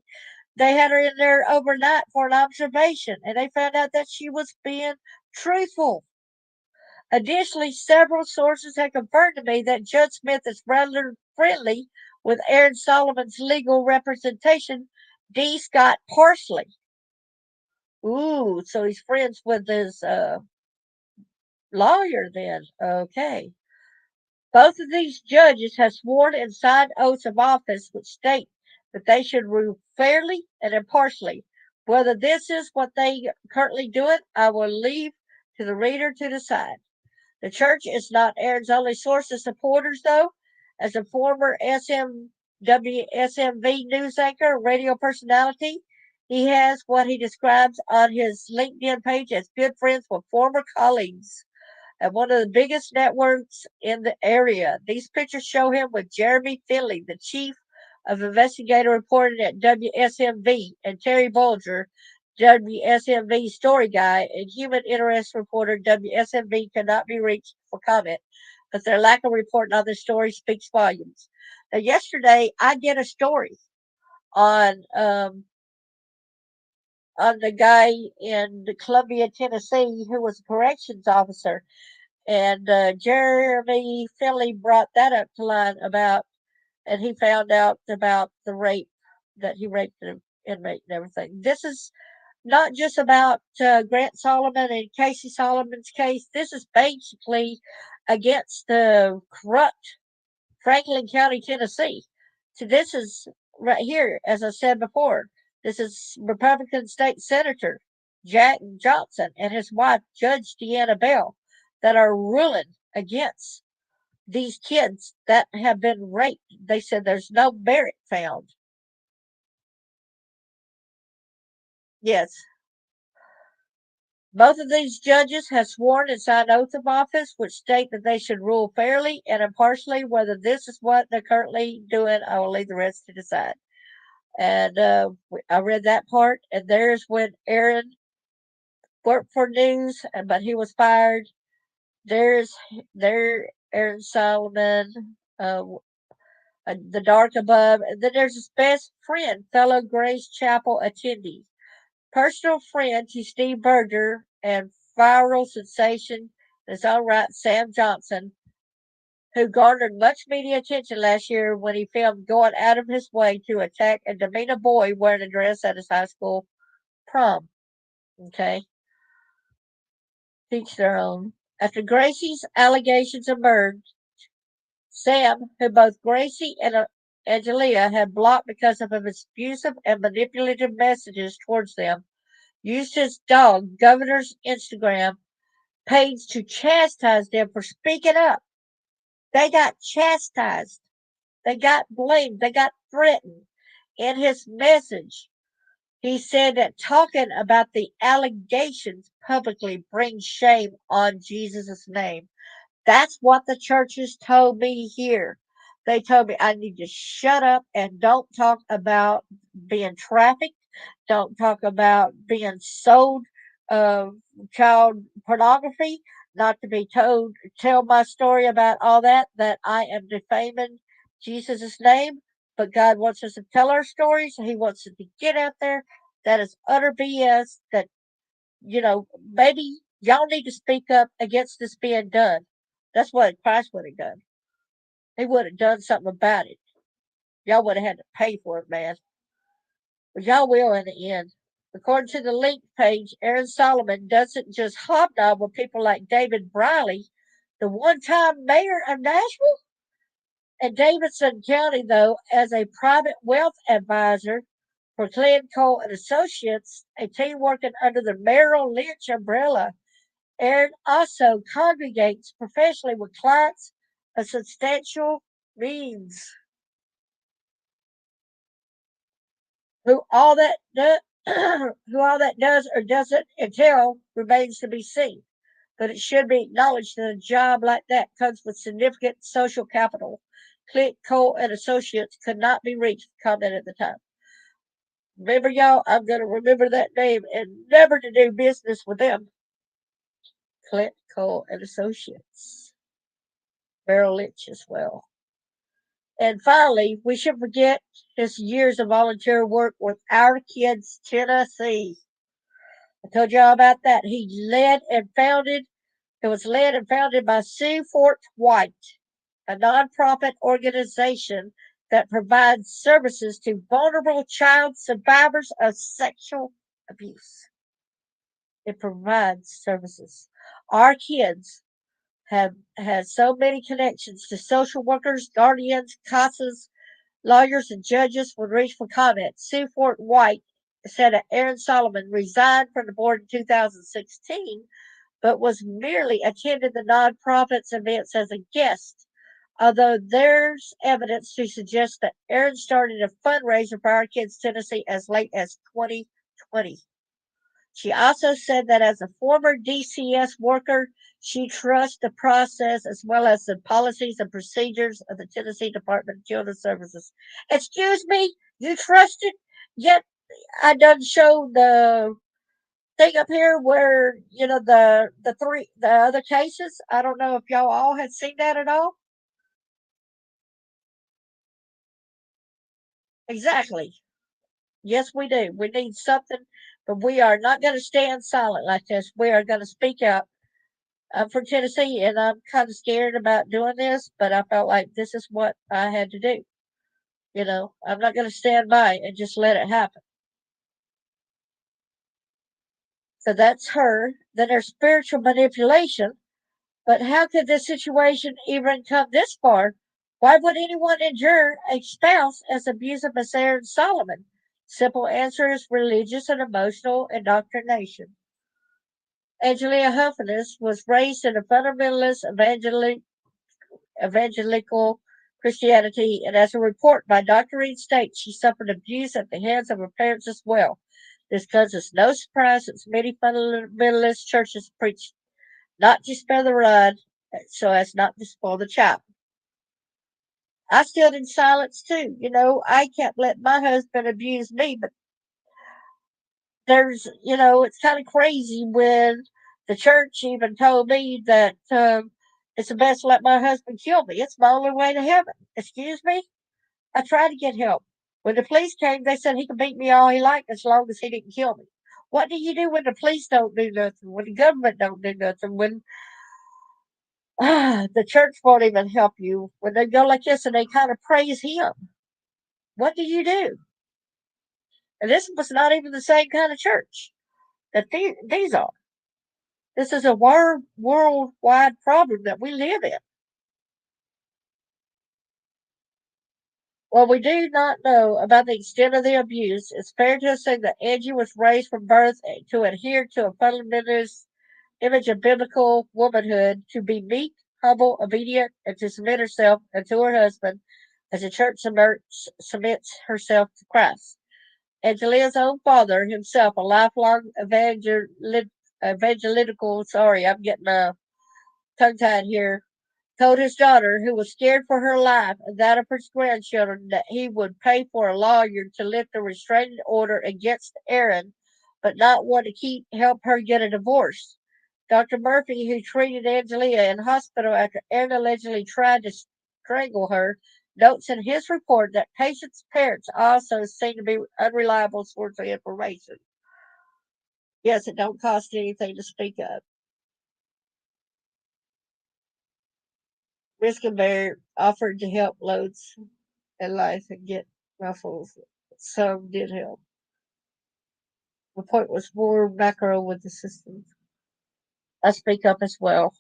they had her in there overnight for an observation, and they found out that she was being truthful. Additionally, several sources have confirmed to me that Judge Smith is rather friendly with Aaron Solomon's legal representation, D. Scott Parsley. Ooh, so he's friends with his lawyer then. Okay. Both of these judges have sworn and signed oaths of office which state that they should rule fairly and impartially. Whether this is what they currently do it, I will leave to the reader to decide. The church is not Aaron's only source of supporters, though. As a former WSMV news anchor and radio personality, he has what he describes on his LinkedIn page as good friends with former colleagues at one of the biggest networks in the area. These pictures show him with Jeremy Finley, the chief of investigative reporting at WSMV, and Terry Bolger, WSMV story guy and human interest reporter. WSMV cannot be reached for comment, but their lack of reporting on the story speaks volumes. Now, yesterday I did a story on the guy in Columbia, Tennessee, who was a corrections officer. And Jeremy Finley brought that up to line about, and he found out about the rape, that he raped the inmate and everything. This is not just about Grant Solomon and Casey Solomon's case. This is basically against the corrupt Franklin County, Tennessee. So this is right here, as I said before. This is Republican State Senator Jack Johnson and his wife, Judge Deanna Bell, that are ruling against these kids that have been raped. They said there's no merit found. Yes. Both of these judges have sworn and signed oaths of office, which state that they should rule fairly and impartially. Whether this is what they're currently doing, I will leave the rest to decide. And I read that part, and there's when Aaron worked for news, but he was fired. There, Aaron Solomon, the dark above, and then there's his best friend, fellow Grace Chapel attendee, personal friend to Steve Berger, and viral sensation in his own right, Sam Johnson, who garnered much media attention last year when he filmed going out of his way to attack and demean a boy wearing a dress at his high school prom. Okay. Each their own. After Gracie's allegations emerged, Sam, who both Gracie and Angelia had blocked because of his abusive and manipulative messages towards them, used his dog, Governor's Instagram page to chastise them for speaking up. They got chastised. They got blamed. They got threatened. In his message, he said that talking about the allegations publicly brings shame on Jesus' name. That's what the churches told me here. They told me I need to shut up and don't talk about being trafficked. Don't talk about being sold uh, child pornography. Not to be told, tell my story about all that, that I am defaming Jesus' name. But God wants us to tell our stories. He wants us to get out there. That is utter BS. That, maybe y'all need to speak up against this being done. That's what Christ would have done. He would have done something about it. Y'all would have had to pay for it, man. But y'all will in the end. According to the link page, Aaron Solomon doesn't just hobnob with people like David Briley, the one-time mayor of Nashville and Davidson County, though, as a private wealth advisor for Clan Cole and Associates, a team working under the Merrill Lynch umbrella. Aaron also congregates professionally with clients of substantial means. Who all that does, who all that does or doesn't entail remains to be seen. But it should be acknowledged that a job like that comes with significant social capital. Clint Cole and Associates could not be reached. Comment at the time. Remember, y'all, I'm going to remember that name and never to do business with them. Clint Cole and Associates. Merrill Lynch as well. And finally, we should forget his years of volunteer work with Our Kids Tennessee. I told y'all about that. It was led and founded by Sue Fort White, a nonprofit organization that provides services to vulnerable child survivors of sexual abuse. It provides services. Our Kids have had so many connections to social workers, guardians, CASAs, lawyers, and judges would reach for comment. Sue Fort White said that Aaron Solomon resigned from the board in 2016, but was merely attending the nonprofit's events as a guest. Although there's evidence to suggest that Aaron started a fundraiser for Our Kids Tennessee as late as 2020. She also said that as a former DCS worker, she trusts the process as well as the policies and procedures of the Tennessee Department of Children's Services. Excuse me, you trust it? Yet I done show the thing up here where the other cases. I don't know if y'all all had seen that at all. Exactly. Yes, we do. We need something, but we are not going to stand silent like this. We are going to speak out. I'm from Tennessee, and I'm kind of scared about doing this, but I felt like this is what I had to do. I'm not going to stand by and just let it happen. So that's her. Then there's spiritual manipulation. But how could this situation even come this far? Why would anyone endure a spouse as abusive as Aaron Solomon? Simple answer is religious and emotional indoctrination. Angelia Huffiness was raised in a fundamentalist evangelical Christianity, and as a report by Dr. Reed states, she suffered abuse at the hands of her parents as well. This comes as no surprise since many fundamentalist churches preach not to spare the rod so as not to spoil the child. I stood in silence too. I can't let my husband abuse me, but it's kind of crazy when the church even told me that it's the best to let my husband kill me. It's my only way to heaven. Excuse me? I tried to get help. When the police came, they said he could beat me all he liked as long as he didn't kill me. What do you do when the police don't do nothing? When the government don't do nothing? When the church won't even help you? When they go like this and they kind of praise him? What do you do? And this was not even the same kind of church that these are. This is a worldwide problem that we live in. While we do not know about the extent of the abuse, it's fair to assume that Angie was raised from birth to adhere to a fundamentalist image of biblical womanhood, to be meek, humble, obedient, and to submit herself and to her husband as the church submits herself to Christ. Angelia's own father, himself a lifelong evangelical, sorry, I'm getting tongue tied here, told his daughter, who was scared for her life and that of her grandchildren, that he would pay for a lawyer to lift a restraining order against Aaron, but not want to help her get a divorce. Dr. Murphy, who treated Angelia in hospital after Aaron allegedly tried to strangle her, notes in his report that patients' parents also seem to be unreliable sources of information. Yes, it don't cost anything to speak up. Risk and Bear offered to help loads in life and get ruffles. Some did help. The point was more macro with the systems. I speak up as well.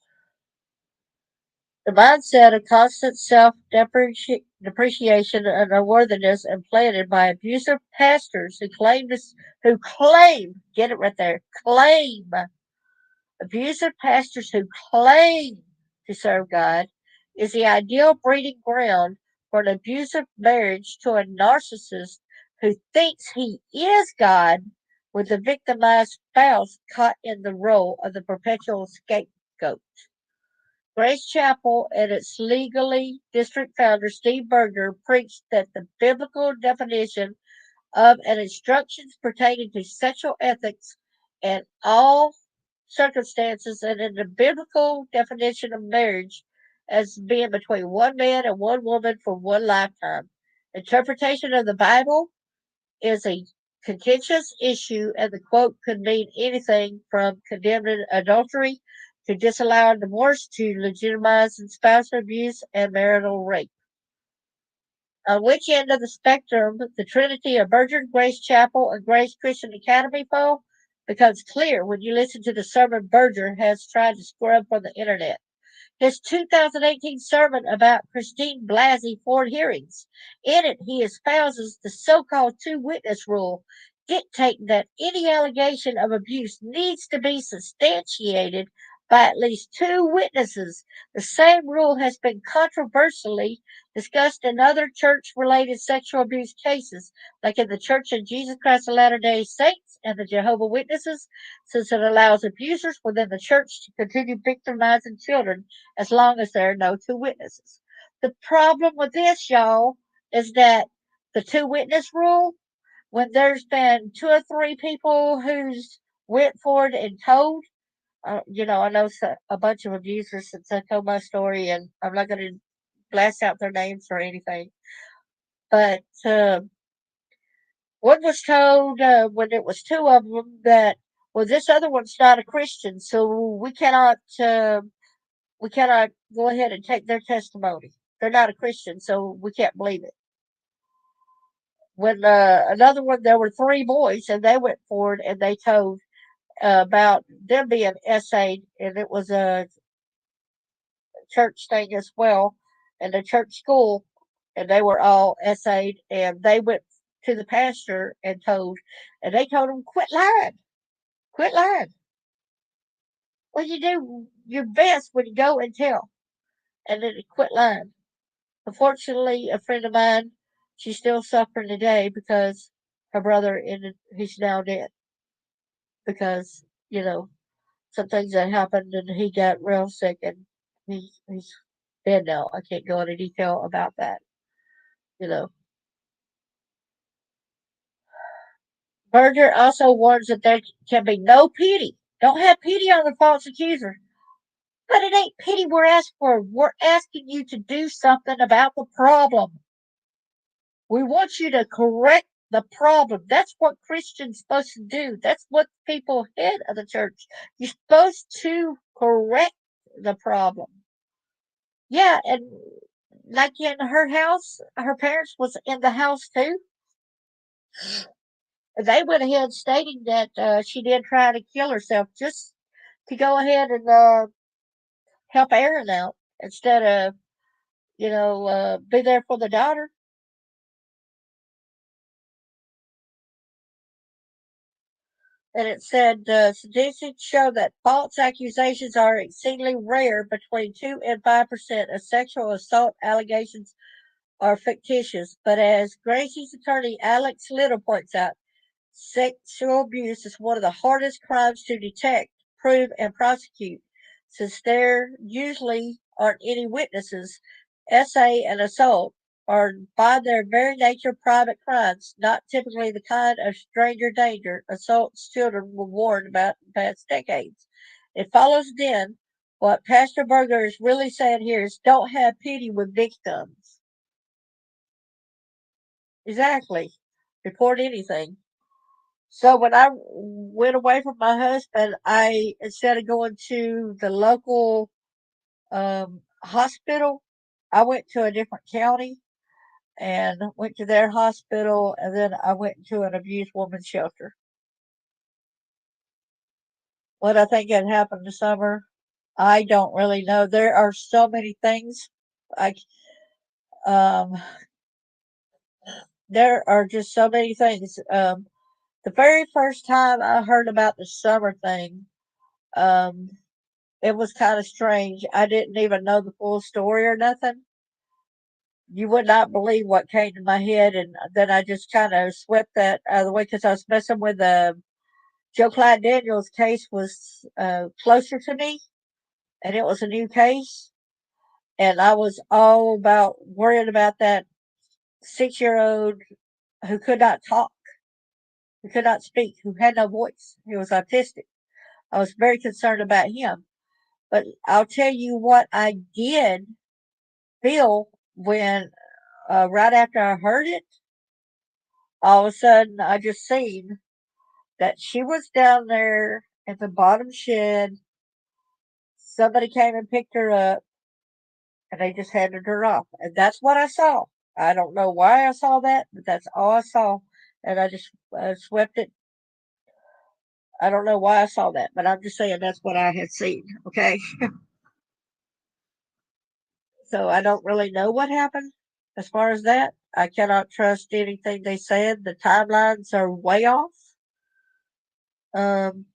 The mindset of constant self-depreciation and unworthiness implanted by abusive pastors who claim, get it right there, claim, abusive pastors who claim to serve God is the ideal breeding ground for an abusive marriage to a narcissist who thinks he is God, with the victimized spouse caught in the role of the perpetual scapegoat. Grace Chapel and its legally district founder Steve Berger preached that the biblical definition of and instructions pertaining to sexual ethics in all circumstances, and in the biblical definition of marriage as being between one man and one woman for one lifetime. Interpretation of the Bible is a contentious issue, and the quote could mean anything from condemning adultery to disallowing divorce to legitimizing spousal abuse and marital rape. On which end of the spectrum the trinity of Berger, Grace Chapel, and Grace Christian Academy fall becomes clear when you listen to the sermon Berger has tried to scrub from the internet. His 2018 sermon about Christine Blasey Ford hearings. In it, he espouses the so-called two-witness rule, dictating that any allegation of abuse needs to be substantiated by at least two witnesses. The same rule has been controversially discussed in other church-related sexual abuse cases, like in the Church of Jesus Christ of Latter-day Saints and the Jehovah's Witnesses, since it allows abusers within the church to continue victimizing children as long as there are no two witnesses. The problem with this, y'all, is that the two witness rule, when there's been two or three people who's went forward and told, I know a bunch of abusers since I told my story, and I'm not going to blast out their names or anything, but one was told when it was two of them that Well, this other one's not a Christian, so we cannot go ahead and take their testimony. They're not a Christian, so we can't believe it. When another one, there were 3 boys, and they went forward and they told about them being essayed, and it was a church thing as well, and a church school, and they were all essayed, and they went to the pastor and they told him, quit lying, quit lying. Well, you do your best when you go and tell, and then quit lying. Unfortunately, a friend of mine, she's still suffering today because her brother he's now dead because some things that happened and he got real sick and he's dead now. I can't go into detail about that. You know, Berger also warns that there can be no pity. Don't have pity on the false accuser. But it ain't pity we're asking for. We're asking you to do something about the problem. We want you to correct the problem. That's what Christians supposed to do. That's what people head of the church. You're supposed to correct the problem. Yeah, and like in her house, her parents was in the house too. They went ahead stating that she did try to kill herself just to go ahead and help Aaron out instead of be there for the daughter. And it said statistics show that false accusations are exceedingly rare. Between 2 and 5% of sexual assault allegations are fictitious. But as Gracie's attorney Alex Little points out, sexual abuse is one of the hardest crimes to detect, prove, and prosecute, since there usually aren't any witnesses. Essay and assault are by their very nature private crimes, not typically the kind of stranger danger assaults children were warned about in past decades. It follows then what Pastor Berger is really saying here is don't have pity with victims. Exactly. Report anything. So when I went away from my husband, instead of going to the local hospital, I went to a different county and went to their hospital, and then I went to an abused woman's shelter. What I think had happened this summer, I don't really know. There are so many things. Like, um, there are just so many things. The very first time I heard about the summer thing, um, it was kind of strange. I didn't even know the full story or nothing. You would not believe what came to my head, and then I just kind of swept that out of the way because I was messing with Joe Clyde Daniels' case was closer to me, and it was a new case, and I was all about worried about that 6-year-old who could not talk, who could not speak, who had no voice. He was autistic. I was very concerned about him. But I'll tell you what I did feel when right after I heard it, all of a sudden I just seen that she was down there at the bottom shed. Somebody came and picked her up and they just handed her off. And that's what I saw. I don't know why I saw that, but that's all I saw. And I just swept it. I don't know why I saw that, but I'm just saying that's what I had seen. Okay. So I don't really know what happened as far as that. I cannot trust anything they said. The timelines are way off. Um,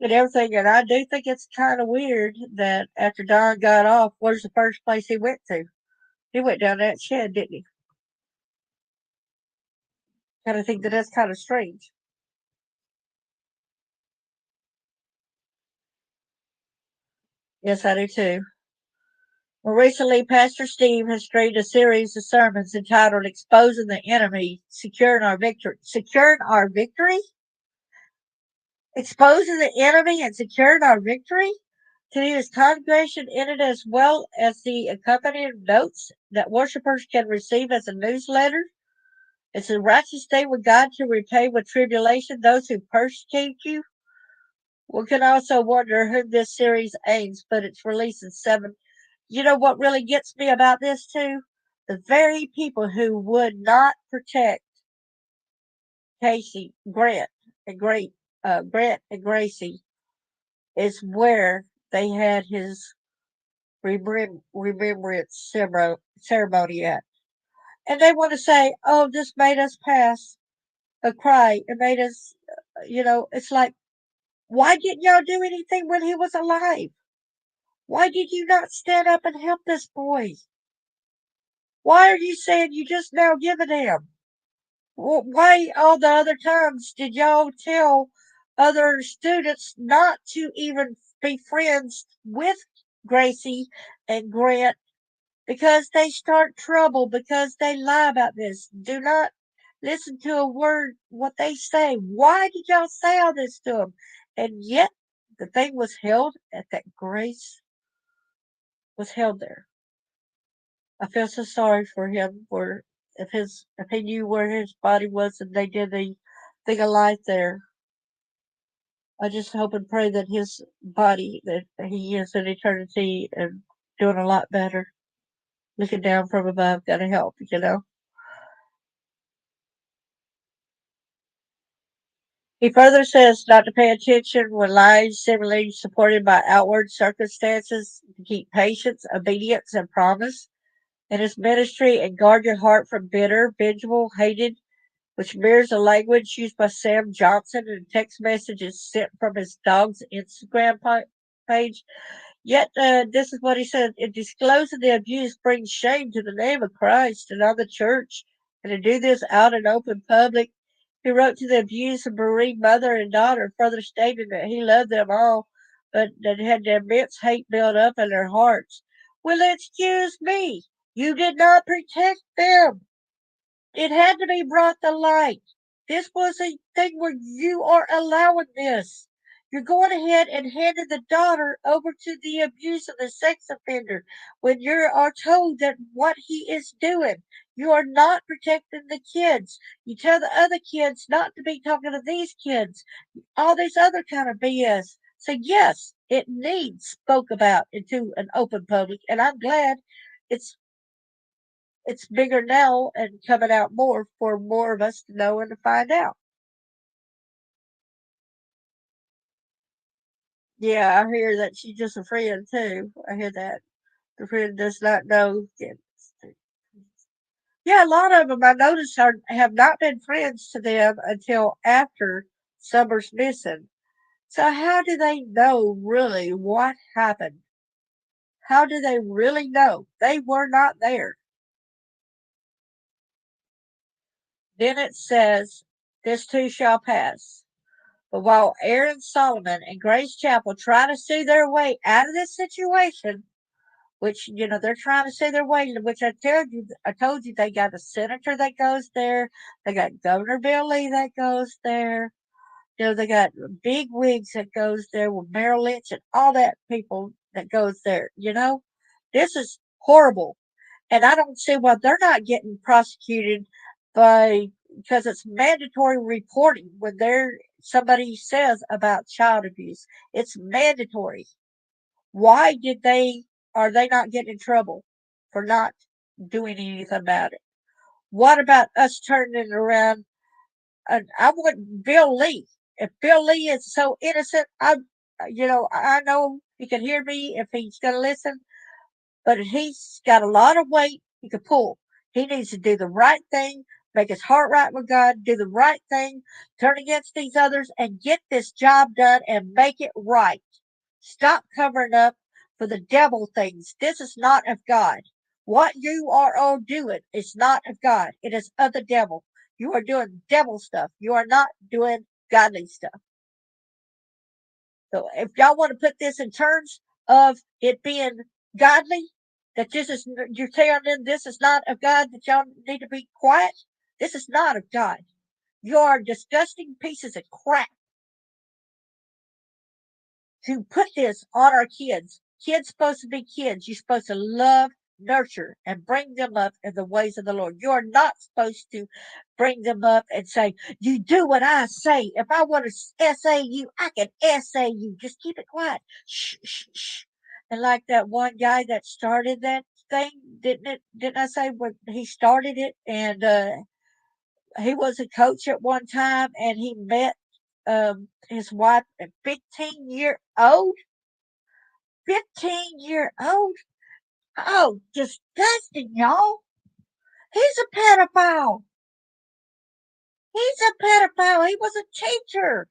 and everything. And I do think it's kind of weird that after Don got off, where's the first place he went to? He went down that shed, didn't he? Kind of think that that's kind of strange. Yes, I do too. Well, recently, Pastor Steve has streamed a series of sermons entitled Exposing the Enemy, Securing Our Victory. Securing Our Victory? Exposing the enemy and securing our victory? To his congregation in it as well as the accompanying notes that worshipers can receive as a newsletter. It's a righteous thing with God to repay with tribulation those who persecute you. One can also wonder who this series aims, but it's released in 7. You know what really gets me about this too? The very people who would not protect Casey, Grant and Gracie is where they had his remembrance ceremony at. And they want to say, oh, this made us pass a cry. It made us, it's like, why didn't y'all do anything when he was alive? Why did you not stand up and help this boy? Why are you saying you just now giving him? Why all the other times did y'all tell other students not to even be friends with Gracie and Grant because they start trouble, because they lie about this? Do not listen to a word what they say. Why did y'all say all this to them? And yet the thing was held at that Grace was held there. I feel so sorry for him for if he knew where his body was and they did the thing of life there. I just hope and pray that his body that he is in eternity and doing a lot better. Looking down from above, gotta help, He further says not to pay attention when lies seemingly supported by outward circumstances, to keep patience, obedience, and promise in his ministry, and guard your heart from bitter, vengeful, hated, which mirrors the language used by Sam Johnson in text messages sent from his dog's Instagram page. Yet, this is what he said: in disclosing the abuse brings shame to the name of Christ and on the church, and to do this out in open public. He wrote to the abused and bereaved mother and daughter, further stating that he loved them all, but that had the immense hate built up in their hearts. Well, excuse me, you did not protect them. It had to be brought to light. This was a thing where you are allowing this. You're going ahead and handing the daughter over to the abuse of the sex offender when you are told that what he is doing. You are not protecting the kids. You tell the other kids not to be talking to these kids. All this other kind of BS. So yes, it needs spoke about into an open public, and I'm glad it's it's bigger now and coming out more for more of us to know and to find out. Yeah, I hear that she's just a friend too. I hear that the friend does not know. Yeah, a lot of them I noticed have not been friends to them until after Summer's missing. So how do they know really what happened? How do they really know? They were not there. Then it says, this too shall pass. But while Aaron Solomon and Grace Chapel try to see their way out of this situation, which they're trying to see their way, which I told you they got a senator that goes there, they got Governor Bill Lee that goes there, they got big wigs that goes there with Merrill Lynch and all that people that goes there. This is horrible, and I don't see why they're not getting prosecuted by because it's mandatory reporting when somebody says about child abuse. It's mandatory. Why are they not getting in trouble for not doing anything about it? What about us turning it around? And I want Bill Lee. If Bill Lee is so innocent, I know he can hear me if he's going to listen, but he's got a lot of weight he could pull. He needs to do the right thing, make his heart right with God, do the right thing, turn against these others, and get this job done and make it right. Stop covering up for the devil things. This is not of God. What you are all doing is not of God. It is of the devil. You are doing devil stuff. You are not doing godly stuff. So if y'all want to put this in terms of it being godly, that you're telling them this is not of God, that y'all need to be quiet. This is not of God. You are disgusting pieces of crap to put this on our kids. Kids supposed to be kids. You're supposed to love nurture and bring them up in the ways of the Lord. You are not supposed to bring them up and say, you do what I say. If I want to essay you, I can essay you. Just keep it quiet. Shh, shh, shh. And like that one guy that started that thing, didn't I say when he started it? And he was a coach at one time and he met his wife at 15-year-old. 15-year-old. Oh, disgusting, y'all. He's a pedophile. He's a pedophile. He was a teacher.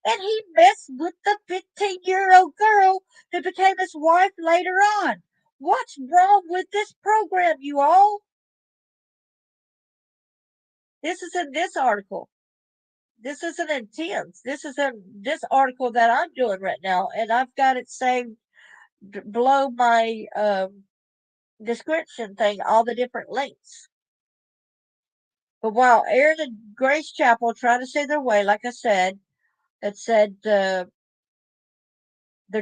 And he messed with the 15-year-old girl who became his wife later on. What's wrong with this program, you all? This is in this article. This isn't in Tim's. This is in this article that I'm doing right now. And I've got it saved below my description thing, all the different links. But while Aaron and Grace Chapel try to see their way, like I said, it said they're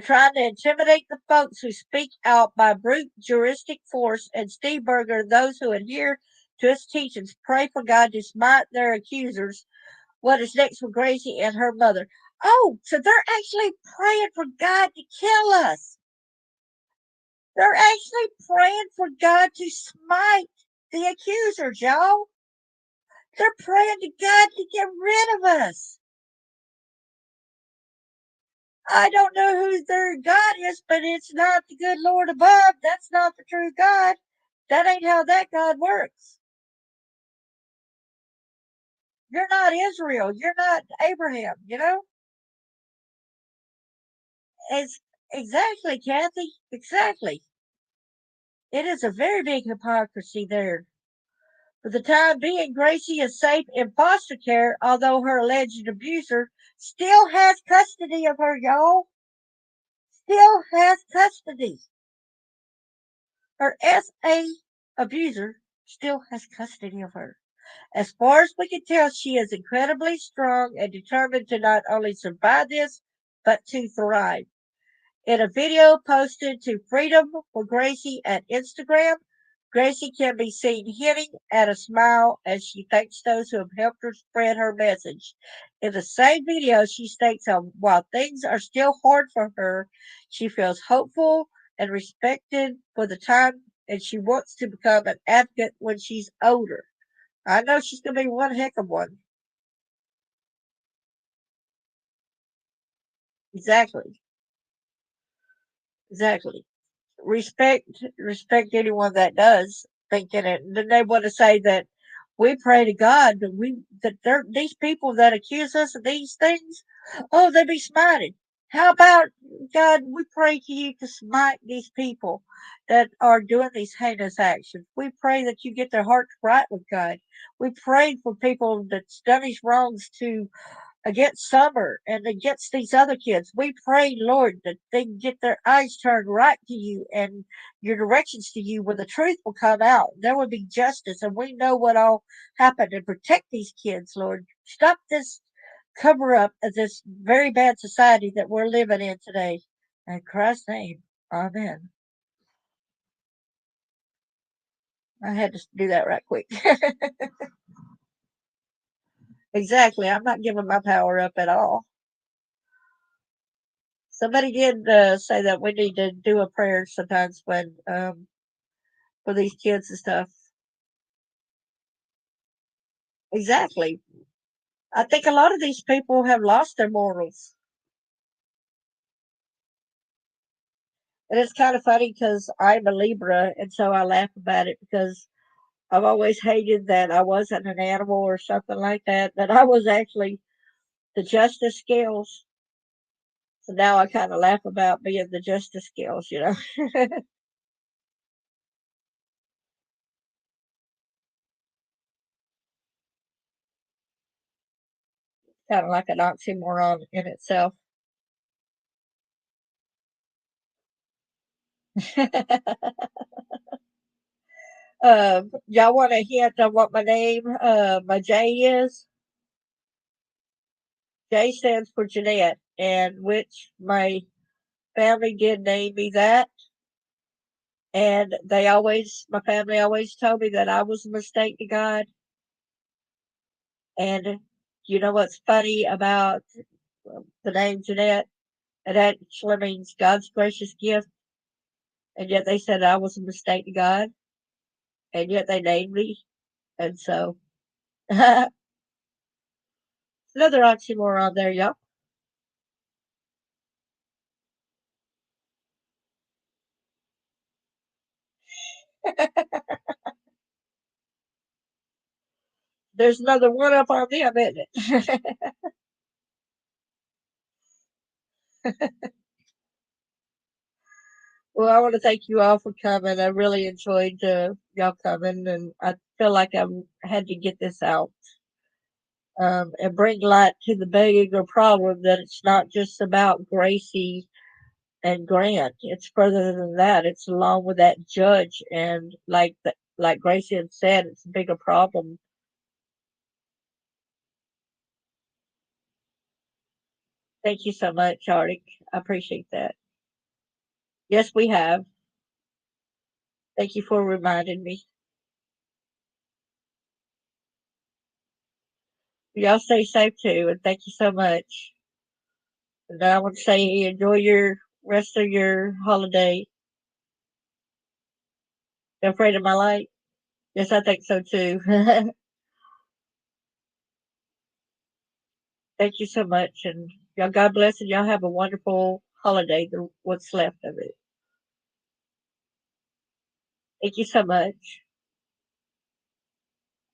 trying to intimidate the folks who speak out by brute juristic force, and Steve Berger, those who adhere to his teachings, pray for God to smite their accusers. What is next for Gracie and her mother? Oh, so they're actually praying for God to kill us. They're actually praying for God to smite the accusers, y'all. They're praying to God to get rid of us. I don't know who their God is, but it's not the good Lord above. That's not the true God. That ain't how that God works. You're not Israel. You're not Abraham, you know? It's exactly, Kathy. Exactly. It is a very big hypocrisy there. For the time being, Gracie is safe in foster care, although her alleged abuser still has custody of her, y'all. Still has custody. Her SA abuser still has custody of her. As far as we can tell, she is incredibly strong and determined to not only survive this, but to thrive. In a video posted to Freedom for Gracie at Instagram, Gracie can be seen hinting at a smile as she thanks those who have helped her spread her message. In the same video, she states how while things are still hard for her, she feels hopeful and respected for the time, and she wants to become an advocate when she's older. I know she's going to be one heck of one. Exactly. Exactly. Respect anyone that does thinking it. And then they want to say that we pray to God that these people that accuse us of these things, oh, they be smited. How about God? We pray to you to smite these people that are doing these heinous actions. We pray that you get their hearts right with God. We pray for people that's done these wrongs to against Summer and against these other kids. We pray, Lord, that they can get their eyes turned right to you and your directions to you where the truth will come out. There will be justice, and we know what all happened, and protect these kids, Lord. Stop this cover up of this very bad society that we're living in today. In Christ's name, amen. I had to do that right quick. Exactly. I'm not giving my power up at all. Somebody did say that we need to do a prayer sometimes when for these kids and stuff. Exactly. I think a lot of these people have lost their morals. And it's kind of funny because I'm a Libra, and so I laugh about it because I've always hated that I wasn't an animal or something like that, that I was actually the justice scales. So now I kind of laugh about being the justice scales, you know. Kind of like an oxymoron in itself. Y'all want a hint on what my name, my J is? J stands for Jeanette, and which my family did name me that. And my family always told me that I was a mistake to God. And you know what's funny about the name Jeanette? It actually means God's gracious gift. And yet they said I was a mistake to God. And yet they named me. And so, another oxymoron there, y'all. There's another one up on them, isn't it? Well, I want to thank you all for coming. I really enjoyed y'all coming, and I feel like I had to get this out and bring light to the bigger problem that it's not just about Gracie and Grant. It's further than that. It's along with that judge, and like Gracie had said, it's a bigger problem. Thank you so much, Arctic. I appreciate that. Yes, we have. Thank you for reminding me. Y'all stay safe too, and thank you so much. And I want to say enjoy your rest of your holiday. You afraid of my light? Yes, I think so too. Thank you so much, and y'all God bless, and y'all have a wonderful holiday. What's left of it. Thank you so much.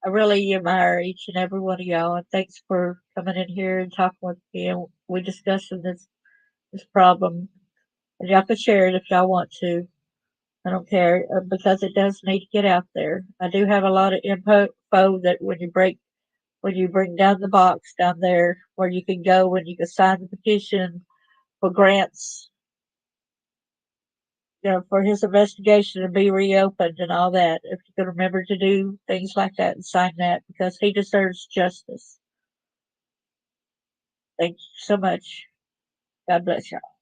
I really admire each and every one of y'all, and thanks for coming in here and talking with me. And we discussing this problem, and y'all can share it if y'all want to. I don't care because it does need to get out there. I do have a lot of info that when you bring down the box down there where you can go when you can sign the petition for grants, for his investigation to be reopened and all that. If you can remember to do things like that and sign that because he deserves justice. Thank you so much. God bless y'all.